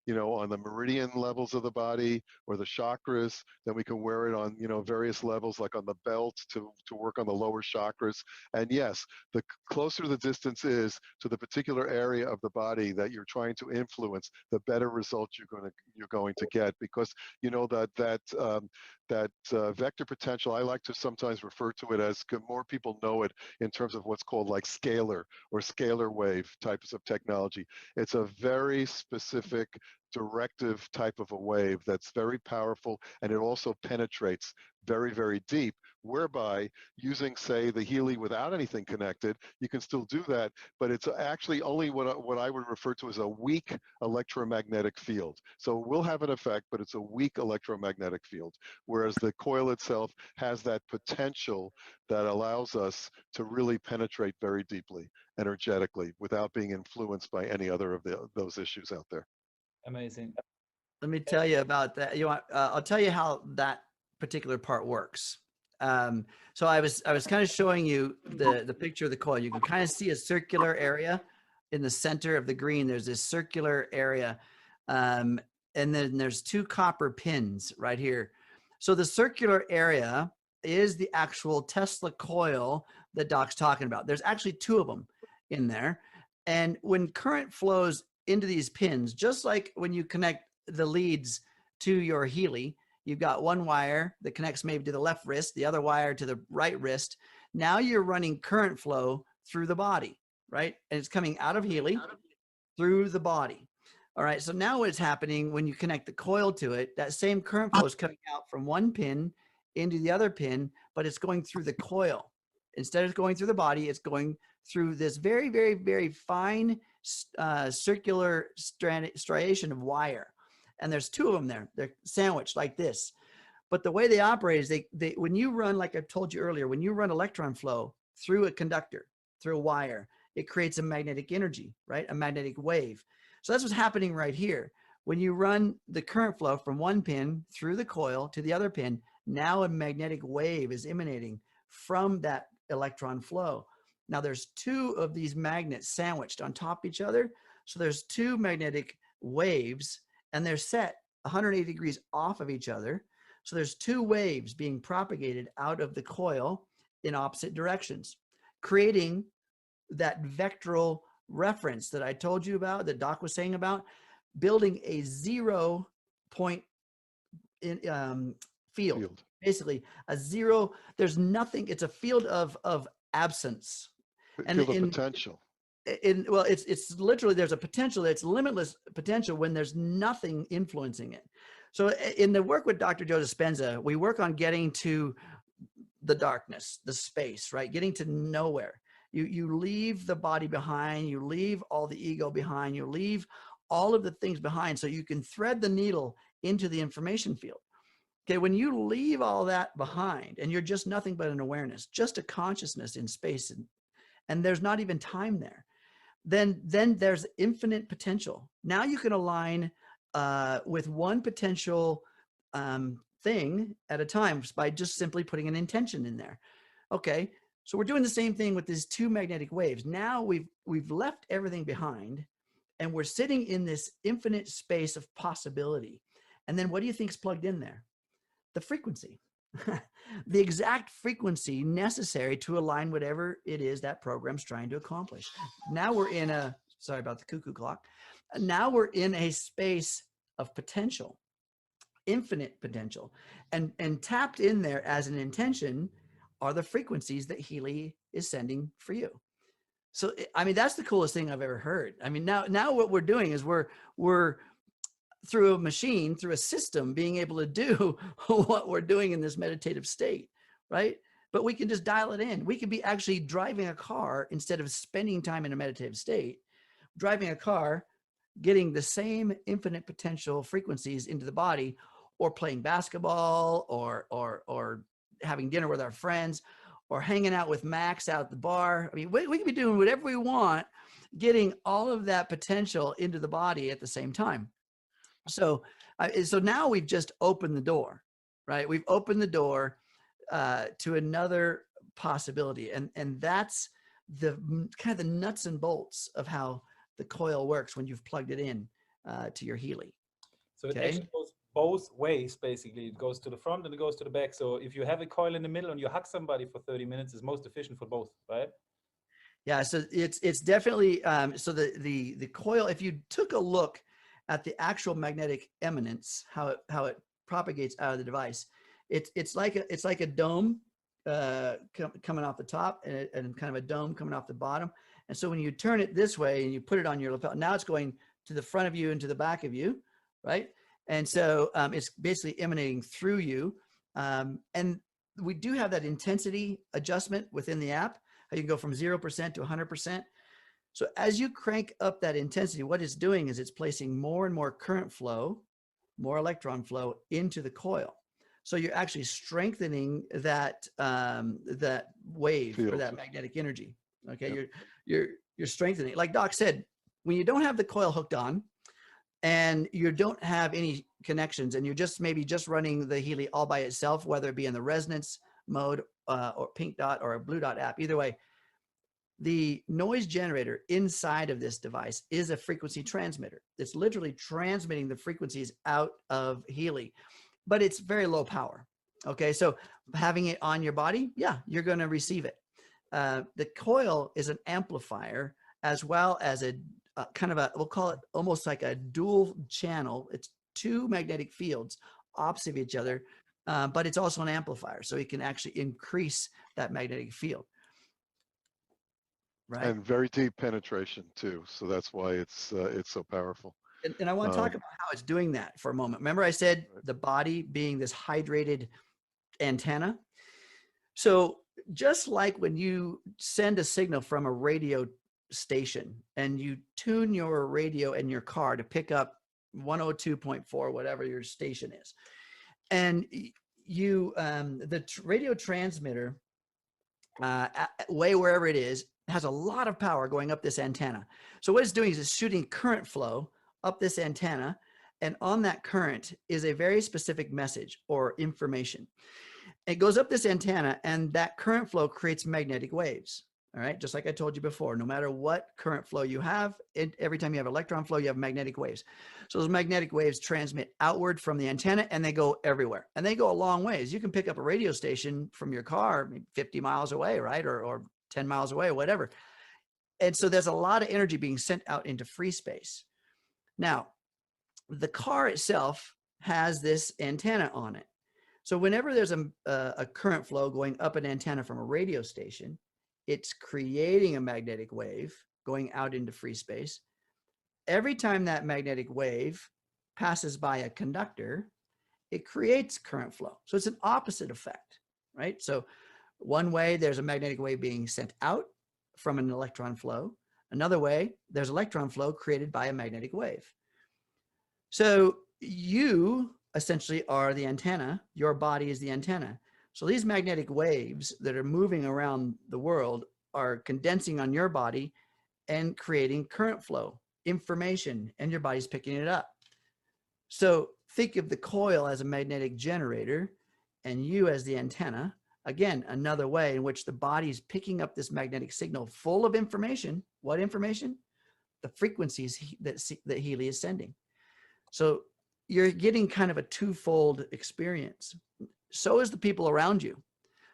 Speaker 2: you know, on the meridian levels of the body or the chakras, then we can wear it on, you know, various levels, like on the belt to work on the lower chakras. And yes, the closer the distance is to the particular area of the body that you're trying to influence, the better results you're going to get, because, you know, that vector potential, I like to sometimes refer to it as, more people know it in terms of what's called like scalar or scalar wave types of technology. It's a very specific directive type of a wave that's very powerful, and it also penetrates very, very deep, whereby using, say, the Healy without anything connected, you can still do that, but it's actually only what I would refer to as a weak electromagnetic field. So it will have an effect, but it's a weak electromagnetic field, whereas the coil itself has that potential that allows us to really penetrate very deeply, energetically, without being influenced by any other of those issues out there.
Speaker 1: Amazing.
Speaker 3: Let me tell you about that. You want? I'll tell you how that particular part works. So I was kind of showing you the picture of the coil. You can kind of see a circular area in the center of the green. There's this circular area, and then there's two copper pins right here. So the circular area is the actual Tesla coil that Doc's talking about. There's actually two of them in there, and when current flows into these pins, just like when you connect the leads to your Healy, you've got one wire that connects maybe to the left wrist, the other wire to the right wrist. Now you're running current flow through the body, right? And it's coming out of Healy through the body. All right. So now what's happening when you connect the coil to it, that same current flow is coming out from one pin into the other pin, but it's going through the coil. Instead of going through the body, it's going through this very, very, very fine circular striation of wire. And there's two of them there. They're sandwiched like this. But the way they operate is they when you run, like I told you earlier, when you run electron flow through a conductor, through a wire, it creates a magnetic energy, right? A magnetic wave. So that's what's happening right here. When you run the current flow from one pin through the coil to the other pin, Now a magnetic wave is emanating from that electron flow. Now there's two of these magnets sandwiched on top of each other. So there's two magnetic waves and they're set 180 degrees off of each other. So there's two waves being propagated out of the coil in opposite directions, creating that vectoral reference that I told you about, that Doc was saying about, building a 0 point in, field. Basically a zero, there's nothing, it's a field of absence.
Speaker 2: Field of potential.
Speaker 3: Well, it's literally, there's a potential, it's limitless potential when there's nothing influencing it. So in the work with Dr. Joe Dispenza, we work on getting to the darkness, the space, right? Getting to nowhere. You leave the body behind, you leave all the ego behind, you leave all of the things behind so you can thread the needle into the information field. Okay, when you leave all that behind and you're just nothing but an awareness, just a consciousness in space, and there's not even time there, then there's infinite potential. Now you can align with one potential thing at a time by just simply putting an intention in there. Okay, so we're doing the same thing with these two magnetic waves. Now we've left everything behind and we're sitting in this infinite space of possibility. And then what do you think is plugged in there? The frequency, the exact frequency necessary to align whatever it is that program's trying to accomplish. Now we're in a, sorry about the cuckoo clock. Now we're in a space of potential, infinite potential, and tapped in there as an intention are the frequencies that Healy is sending for you. So, I mean, that's the coolest thing I've ever heard. I mean, now what we're doing is we're through a machine, through a system, being able to do what we're doing in this meditative state, right? But we can just dial it in. We could be actually driving a car instead of spending time in a meditative state, driving a car, getting the same infinite potential frequencies into the body, or playing basketball, or having dinner with our friends, or hanging out with Max out at the bar. I mean, we can be doing whatever we want, getting all of that potential into the body at the same time. So now we've just opened the door, right? We've opened the door to another possibility. And that's the kind of the nuts and bolts of how the coil works when you've plugged it in to your Healy.
Speaker 1: So it actually goes both ways, basically. It goes to the front and it goes to the back. So if you have a coil in the middle and you hug somebody for 30 minutes, it's most efficient for both, right?
Speaker 3: Yeah, so it's definitely, so the coil, if you took a look at the actual magnetic eminence, how it propagates out of the device, it's like a dome coming off the top and kind of a dome coming off the bottom. And so when you turn it this way and you put it on your lapel, now it's going to the front of you and to the back of you, right? And so it's basically emanating through you. And we do have that intensity adjustment within the app. You can go from 0% to 100%. So as you crank up that intensity, what it's doing is it's placing more and more current flow, more electron flow into the coil. So you're actually strengthening that that wave or that magnetic energy. Okay, yep. You're strengthening. Like Doc said, when you don't have the coil hooked on and you don't have any connections and you're maybe just running the Healy all by itself, whether it be in the resonance mode or pink dot or a blue dot app, either way, the noise generator inside of this device is a frequency transmitter. It's literally transmitting the frequencies out of Healy, but it's very low power. Okay, so having it on your body, yeah, you're going to receive it. The coil is an amplifier as well as a kind of a, we'll call it almost like a dual channel. It's two magnetic fields opposite of each other, but it's also an amplifier. So it can actually increase that magnetic field. Right.
Speaker 2: And very deep penetration too. So that's why it's so powerful.
Speaker 3: And I want to talk about how it's doing that for a moment. Remember I said the body being this hydrated antenna. So just like when you send a signal from a radio station and you tune your radio in your car to pick up 102.4, whatever your station is, and you the radio transmitter way wherever it is has a lot of power going up this antenna. So what it's doing is it's shooting current flow up this antenna, And on that current is a very specific message or information. It goes up this antenna, and that current flow creates magnetic waves. All right. Just like I told you before, no matter what current flow you have, every time you have electron flow, you have magnetic waves. So those magnetic waves transmit outward from the antenna, and they go everywhere, and they go a long ways. You can pick up a radio station from your car 50 miles away, right? Or 10 miles away, whatever. And so there's a lot of energy being sent out into free space. Now, the car itself has this antenna on it. So whenever there's a current flow going up an antenna from a radio station, it's creating a magnetic wave going out into free space. Every time that magnetic wave passes by a conductor, it creates current flow. So it's an opposite effect, right? So one way, there's a magnetic wave being sent out from an electron flow. Another way, there's electron flow created by a magnetic wave. So you essentially are the antenna. Your body is the antenna. So these magnetic waves that are moving around the world are condensing on your body and creating current flow, information, and your body's picking it up. So think of the coil as a magnetic generator and you as the antenna. Again, another way in which the body's picking up this magnetic signal full of information. What information? The frequencies that Healy is sending. So you're getting kind of a twofold experience. So is the people around you.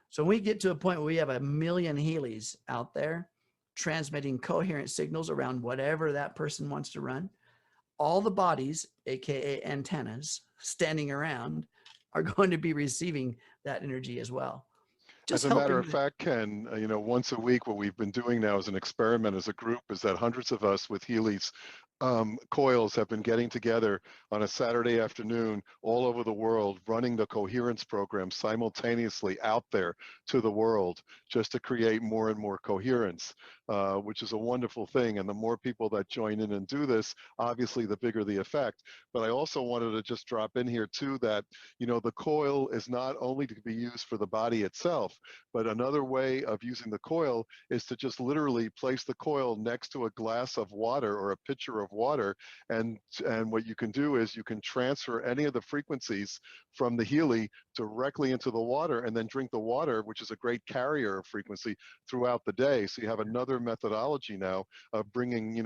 Speaker 3: So when we get to a point where we have 1 million Healys out there transmitting coherent signals around whatever that person wants to run, all the bodies, AKA antennas, standing around are going to be receiving that energy as well.
Speaker 2: As a matter of fact, Ken, once a week, what we've been doing now as an experiment as a group is that hundreds of us with Healy's coils have been getting together on a Saturday afternoon all over the world, running the coherence program simultaneously out there to the world, just to create more and more coherence, which is a wonderful thing. And the more people that join in and do this, obviously the bigger the effect. But I also wanted to just drop in here too that, the coil is not only to be used for the body itself, but another way of using the coil is to just literally place the coil next to a glass of water or a pitcher of water, and what you can do is you can transfer any of the frequencies from the Healy directly into the water, and then drink the water, which is a great carrier of frequency throughout the day. So you have another methodology now of bringing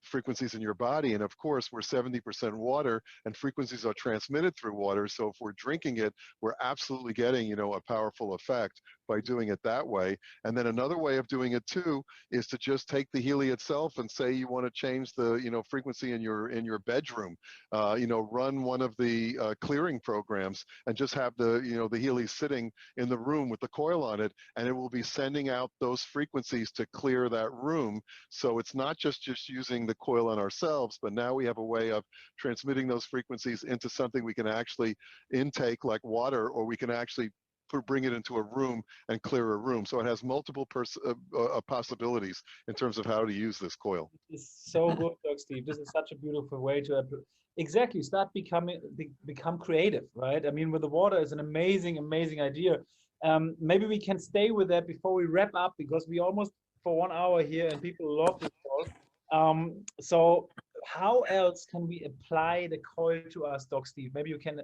Speaker 2: frequencies in your body. And of course, we're 70% water, and frequencies are transmitted through water. So if we're drinking it, we're absolutely getting a powerful effect by doing it that way. And then another way of doing it too is to just take the Healy itself and say you want to change the frequency in your bedroom. Run one of the clearing programs and just have the Healy sitting in the room with the coil on it, and it will be sending out those frequencies to clear that room. So it's not just using the coil on ourselves, but now we have a way of transmitting those frequencies into something we can actually intake, like water, or we can actually bring it into a room and clear a room. So it has multiple possibilities in terms of how to use this coil.
Speaker 1: It's so good, Doc Steve. This is such a beautiful way to exactly start become creative, right? I mean, with the water is an amazing idea. Maybe we can stay with that before we wrap up, because we almost for 1 hour here and people love this call. So how else can we apply the coil to us, Doc Steve? Maybe you can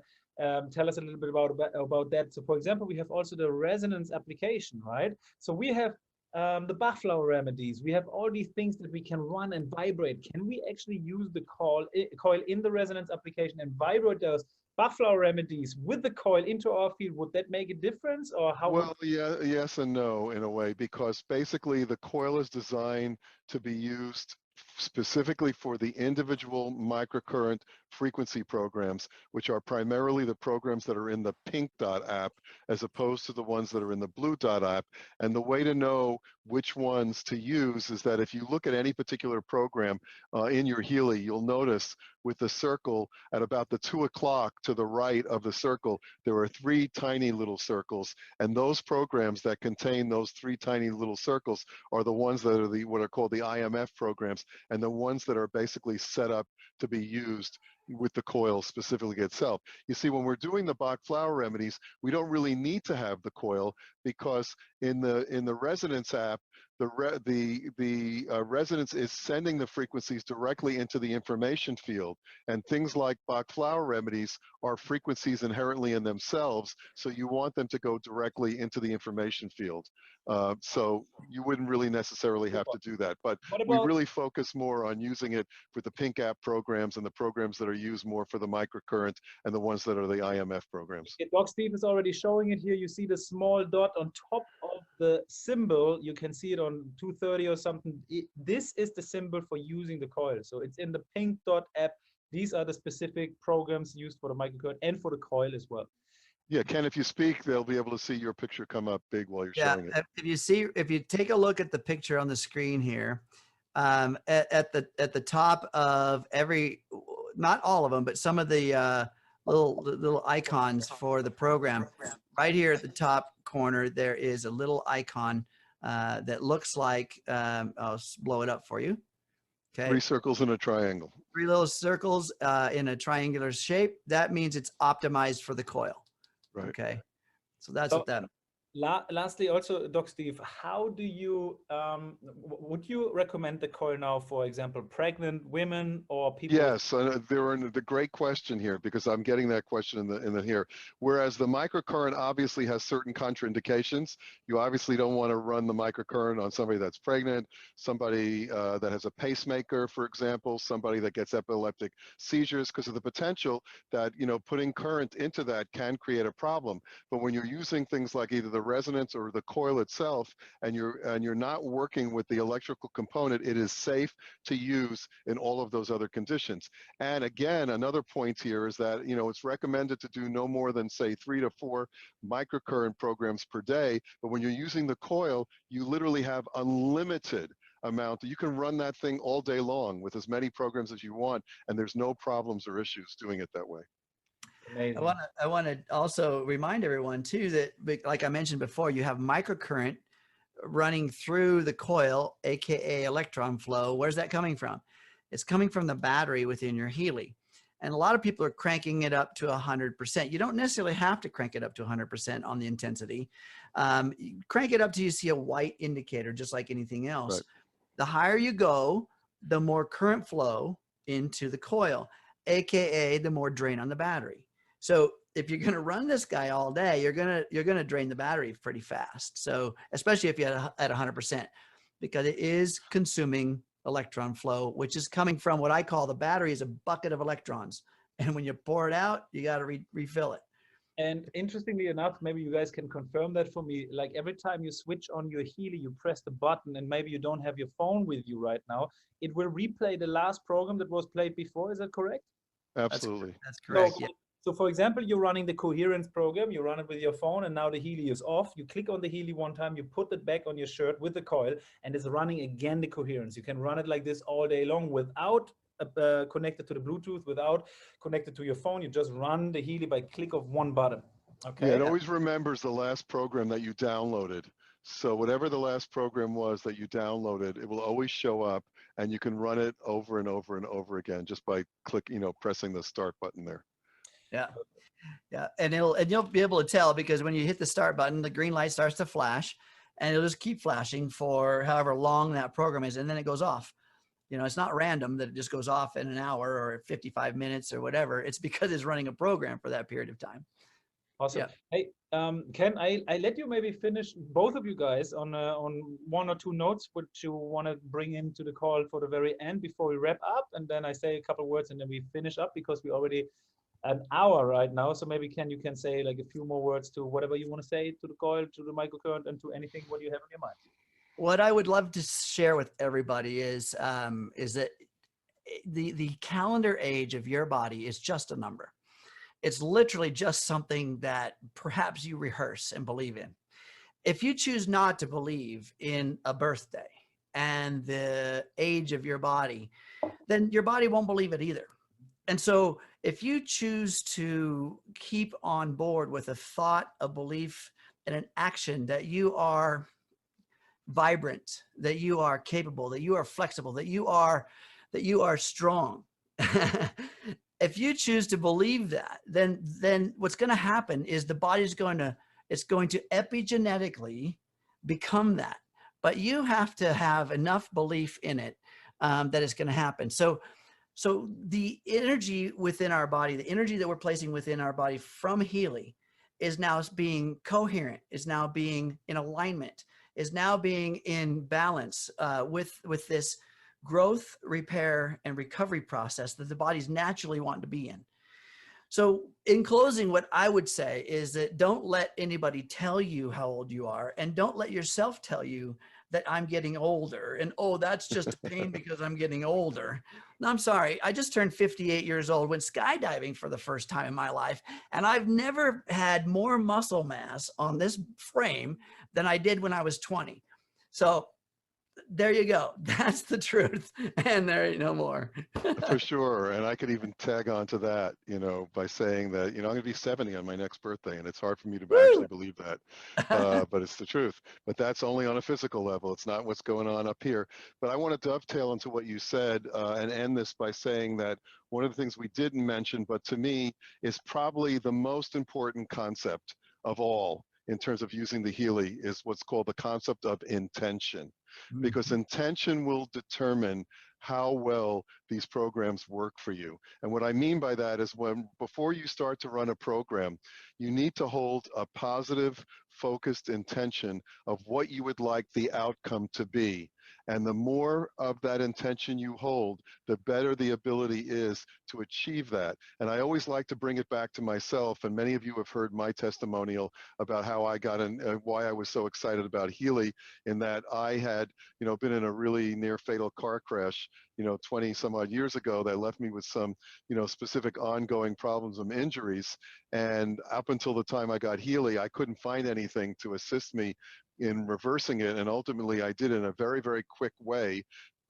Speaker 1: tell us a little bit about that. So for example, we have also the resonance application, right? So we have the Bach flower remedies. We have all these things that we can run and vibrate. Can we actually use the coil in the resonance application and vibrate those Bach flower remedies with the coil into our field? Would that make a difference, or how?
Speaker 2: Well, yeah, yes and no in a way, because basically the coil is designed to be used specifically for the individual microcurrent frequency programs, which are primarily the programs that are in the Pink Dot app, as opposed to the ones that are in the Blue Dot app. And the way to know which ones to use is that if you look at any particular program in your Healy, you'll notice with the circle at about the 2 o'clock to the right of the circle, there are 3 tiny little circles. And those programs that contain those 3 tiny little circles are the ones that are what are called the IMF programs, and the ones that are basically set up to be used with the coil specifically itself. You see, when we're doing the Bach flower remedies, we don't really need to have the coil, because in the resonance app, the resonance is sending the frequencies directly into the information field, and things like Bach flower remedies are frequencies inherently in themselves, so you want them to go directly into the information field. So you wouldn't really necessarily have to do that, but we really focus more on using it for the Pink app programs and the programs that are used more for the microcurrent and the ones that are the IMF programs.
Speaker 1: Doc Steve is already showing it here. You see the small dot on top of the symbol. You can see it on 230 or something. This is the symbol for using the coil. So it's in the Pink dot app. These are the specific programs used for the microcurrent and for the coil as well.
Speaker 2: Yeah, Ken, if you speak, they'll be able to see your picture come up big while you're showing it.
Speaker 3: If you take a look at the picture on the screen here, at the top of every, not all of them, but some of the little icons for the program, right here at the top corner, there is a little icon that looks like, I'll blow it up for you. Okay.
Speaker 2: 3 circles in a triangle.
Speaker 3: 3 little circles in a triangular shape. That means it's optimized for the coil.
Speaker 2: Right.
Speaker 3: Okay. So that's what that.
Speaker 1: Lastly, also, Doc Steve, how do you, would you recommend the coil now, for example, pregnant women or people?
Speaker 2: Yes, the great question here, because I'm getting that question in the here. Whereas the microcurrent obviously has certain contraindications. You obviously don't want to run the microcurrent on somebody that's pregnant, somebody that has a pacemaker, for example, somebody that gets epileptic seizures, because of the potential that, you know, putting current into that can create a problem. But when you're using things like either the resonance or the coil itself, and you're not working with the electrical component, it is safe to use in all of those other conditions. And again, another point here is that, you know, it's recommended to do no more than, say, 3 to 4 microcurrent programs per day. But when you're using the coil, you literally have unlimited amount. You can run that thing all day long with as many programs as you want, and there's no problems or issues doing it that way.
Speaker 1: Amazing.
Speaker 3: I want to also remind everyone too that, like I mentioned before, you have microcurrent running through the coil, aka electron flow. Where's that coming from? It's coming from the battery within your Healy. And a lot of people are cranking it up to 100%. You don't necessarily have to crank it up to 100% on the intensity. You crank it up till you see a white indicator, just like anything else.
Speaker 2: Right.
Speaker 3: The higher you go, the more current flow into the coil, aka the more drain on the battery. So if you're going to run this guy all day, you're going to drain the battery pretty fast. So especially if you're at 100%, because it is consuming electron flow, which is coming from what I call the battery is a bucket of electrons. And when you pour it out, you got to refill it.
Speaker 1: And interestingly enough, maybe you guys can confirm that for me, like every time you switch on your Healy, you press the button, and maybe you don't have your phone with you right now, it will replay the last program that was played before. Is that correct?
Speaker 2: Absolutely.
Speaker 3: That's correct.
Speaker 1: So,
Speaker 3: yeah.
Speaker 1: So for example, you're running the coherence program, you run it with your phone, and now the Healy is off. You click on the Healy one time, you put it back on your shirt with the coil, and it's running again the coherence. You can run it like this all day long without connected to the Bluetooth, without connected to your phone. You just run the Healy by click of one button. Okay.
Speaker 2: Yeah, it always remembers the last program that you downloaded. So whatever the last program was that you downloaded, it will always show up, and you can run it over and over and over again just by pressing the start button there.
Speaker 3: Yeah. Yeah. And you'll be able to tell, because when you hit the start button, the green light starts to flash, and it'll just keep flashing for however long that program is. And then it goes off. You know, it's not random that it just goes off in an hour or 55 minutes or whatever. It's because it's running a program for that period of time.
Speaker 1: Awesome.
Speaker 3: Yeah.
Speaker 1: Hey, Ken, I let you maybe finish, both of you guys, on 1 or 2 notes which you want to bring into the call for the very end before we wrap up, and then I say a couple of words and then we finish up, because we already an hour right now. So maybe Ken, you can say like a few more words to whatever you want to say to the coil, to the microcurrent, and to anything what you have on your mind.
Speaker 3: What I would love to share with everybody is that the calendar age of your body is just a number. It's literally just something that perhaps you rehearse and believe in. If you choose not to believe in a birthday and the age of your body, then your body won't believe it either. And so if you choose to keep on board with a thought, a belief, and an action that you are vibrant, that you are capable, that you are flexible, that you are strong, if you choose to believe that, then what's going to happen is the body's going to epigenetically become that. but you have to have enough belief in it that it's going to happen. So the energy within our body, the energy that we're placing within our body from Healy is now being coherent, is now being in alignment, is now being in balance with this growth, repair, and recovery process that the body's naturally wanting to be in. So in closing, what I would say is that don't let anybody tell you how old you are, and don't let yourself tell you that I'm getting older and, oh, that's just a pain because I'm getting older. No, I'm sorry. I just turned 58 years old, went skydiving for the first time in my life. And I've never had more muscle mass on this frame than I did when I was 20. So there you go. That's the truth. And there ain't no more.
Speaker 2: For sure. And I could even tag on to that, you know, by saying that, you know, I'm going to be 70 on my next birthday, and it's hard for me to actually believe that, but it's the truth. But that's only on a physical level. It's not what's going on up here. But I want to dovetail into what you said and end this by saying that one of the things we didn't mention, but to me is probably the most important concept of all in terms of using the Healy, is what's called the concept of intention. Because intention will determine how well these programs work for you. And what I mean by that is before you start to run a program, you need to hold a positive, focused intention of what you would like the outcome to be. And the more of that intention you hold, the better the ability is to achieve that. And I always like to bring it back to myself, and many of you have heard my testimonial about how I got in, why I was so excited about Healy, in that I had, you know, been in a really near fatal car crash, you know, 20 some odd years ago that left me with some, you know, specific ongoing problems and injuries. And up until the time I got Healy, I couldn't find anything to assist me in reversing it. And ultimately I did in a very, very quick way.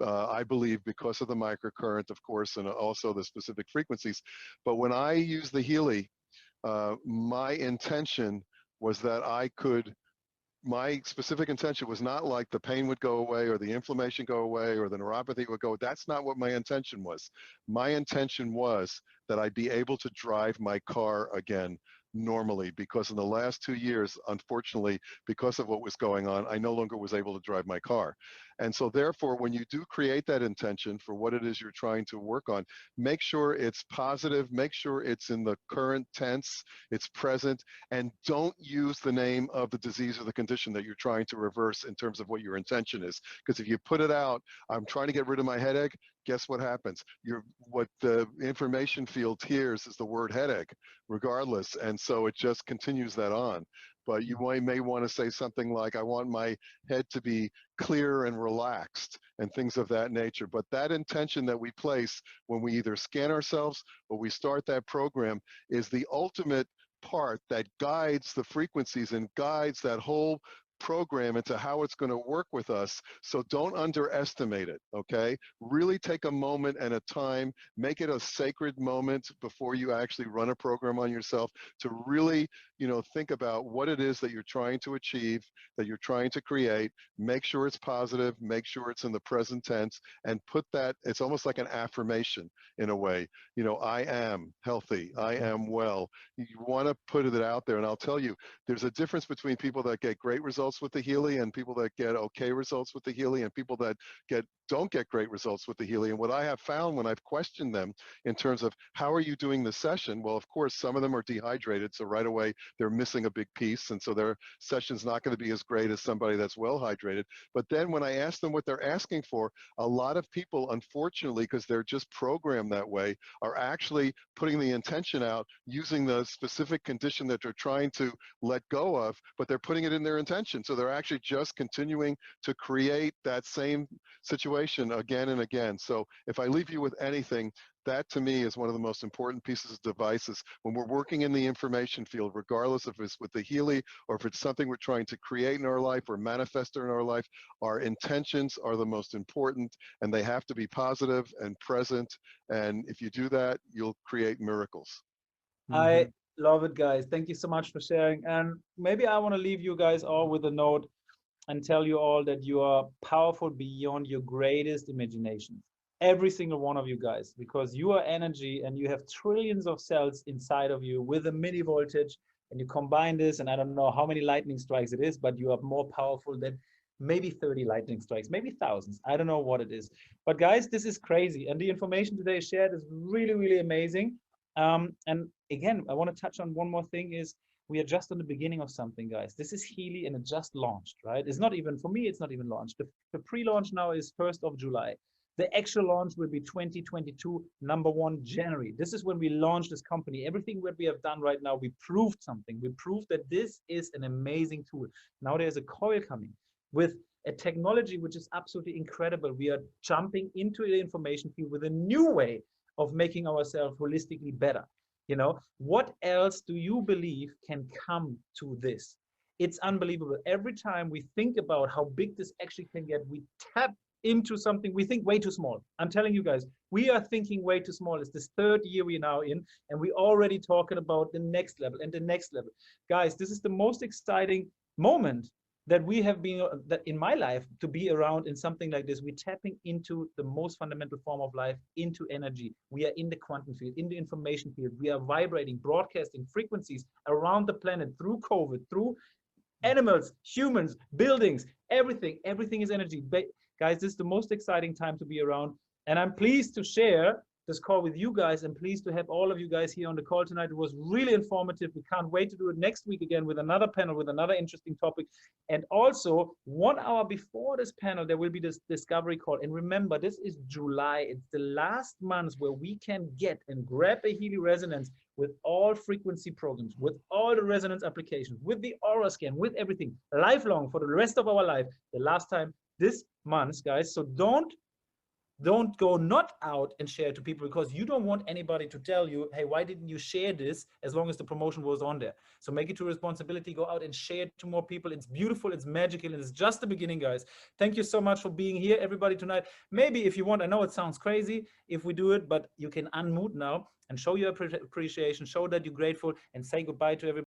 Speaker 2: I believe because of the microcurrent, of course, and also the specific frequencies. But when I used the Healy, my intention was that my specific intention was not like the pain would go away or the inflammation go away or the neuropathy would go. That's not what my intention was. My intention was that I'd be able to drive my car again normally, because in the last 2 years, unfortunately, because of what was going on, I no longer was able to drive my car. And so therefore, when you do create that intention for what it is you're trying to work on, make sure it's positive, make sure it's in the current tense, it's present, and don't use the name of the disease or the condition that you're trying to reverse in terms of what your intention is. Because if you put it out, I'm trying to get rid of my headache, guess what happens? What the information field hears is the word headache, regardless. And so it just continues that on. But you may want to say something like, I want my head to be clear and relaxed and things of that nature. But that intention that we place when we either scan ourselves or we start that program is the ultimate part that guides the frequencies and guides that whole program into how it's going to work with us. So don't underestimate it, okay? Really take a moment and a time, make it a sacred moment before you actually run a program on yourself to really, you know, think about what it is that you're trying to achieve, that you're trying to create. Make sure it's positive, make sure it's in the present tense, and put that, it's almost like an affirmation in a way. You know, I am healthy, I am well. You want to put it out there, and I'll tell you, there's a difference between people that get great results with the Healy and people that get okay results with the Healy and people that don't get great results with the Healy. And what I have found when I've questioned them in terms of how are you doing the session, well, of course, some of them are dehydrated, so right away they're missing a big piece, and so their session's not going to be as great as somebody that's well hydrated. But then when I ask them what they're asking for, a lot of people, unfortunately, because they're just programmed that way, are actually putting the intention out using the specific condition that they're trying to let go of, but they're putting it in their intention. So they're actually just continuing to create that same situation again and again. So if I leave you with anything, that to me is one of the most important pieces of devices when we're working in the information field, regardless if it's with the Healy or if it's something we're trying to create in our life or manifest in our life. Our intentions are the most important, and they have to be positive and present. And if you do that, you'll create miracles.
Speaker 1: I love it, guys. Thank you so much for sharing. And maybe I want to leave you guys all with a note and tell you all that you are powerful beyond your greatest imagination. Every single one of you guys, because you are energy and you have trillions of cells inside of you with a mini voltage, and you combine this, and I don't know how many lightning strikes it is, but you are more powerful than maybe 30 lightning strikes, maybe thousands. I don't know what it is. But guys, this is crazy. And the information today shared is really, really amazing. And again, I want to touch on one more thing is we are just on the beginning of something, guys. This is Healy and it just launched, right? It's not even, for me, it's not even launched. The pre-launch now is 1st of July. The actual launch will be 2022, number 1 January. This is when we launch this company. Everything that we have done right now, we proved something. We proved that this is an amazing tool. Now there's a coil coming with a technology which is absolutely incredible. We are jumping into the information field with a new way of making ourselves holistically better. You know, what else do you believe can come to this? It's unbelievable. Every time we think about how big this actually can get, we tap into something we think way too small. I'm telling you guys, we are thinking way too small. It's this 3rd year we're now in, and we're already talking about the next level and the next level. Guys, this is the most exciting moment that we have been, that in my life, to be around in something like this. We're tapping into the most fundamental form of life, into energy. We are in the quantum field, in the information field. We are vibrating, broadcasting frequencies around the planet through COVID, through animals, humans, buildings, everything. Everything is energy. Guys, this is the most exciting time to be around. And I'm pleased to share this call with you guys. I'm pleased to have all of you guys here on the call tonight. It was really informative. We can't wait to do it next week again with another panel, with another interesting topic. And also 1 hour before this panel, there will be this discovery call. And remember, this is July. It's the last month where we can get and grab a Healy resonance with all frequency programs, with all the resonance applications, with the aura scan, with everything, lifelong for the rest of our life. The last time this month, guys. So don't go not out and share to people, because you don't want anybody to tell you, hey, why didn't you share this, as long as the promotion was on there. So make it your responsibility, go out and share it to more people. It's beautiful, it's magical, and it's just the beginning, guys. Thank you so much for being here, everybody, tonight. Maybe if you want, I know it sounds crazy if we do it, but you can unmute now and show your appreciation, show that you're grateful, and say goodbye to everybody.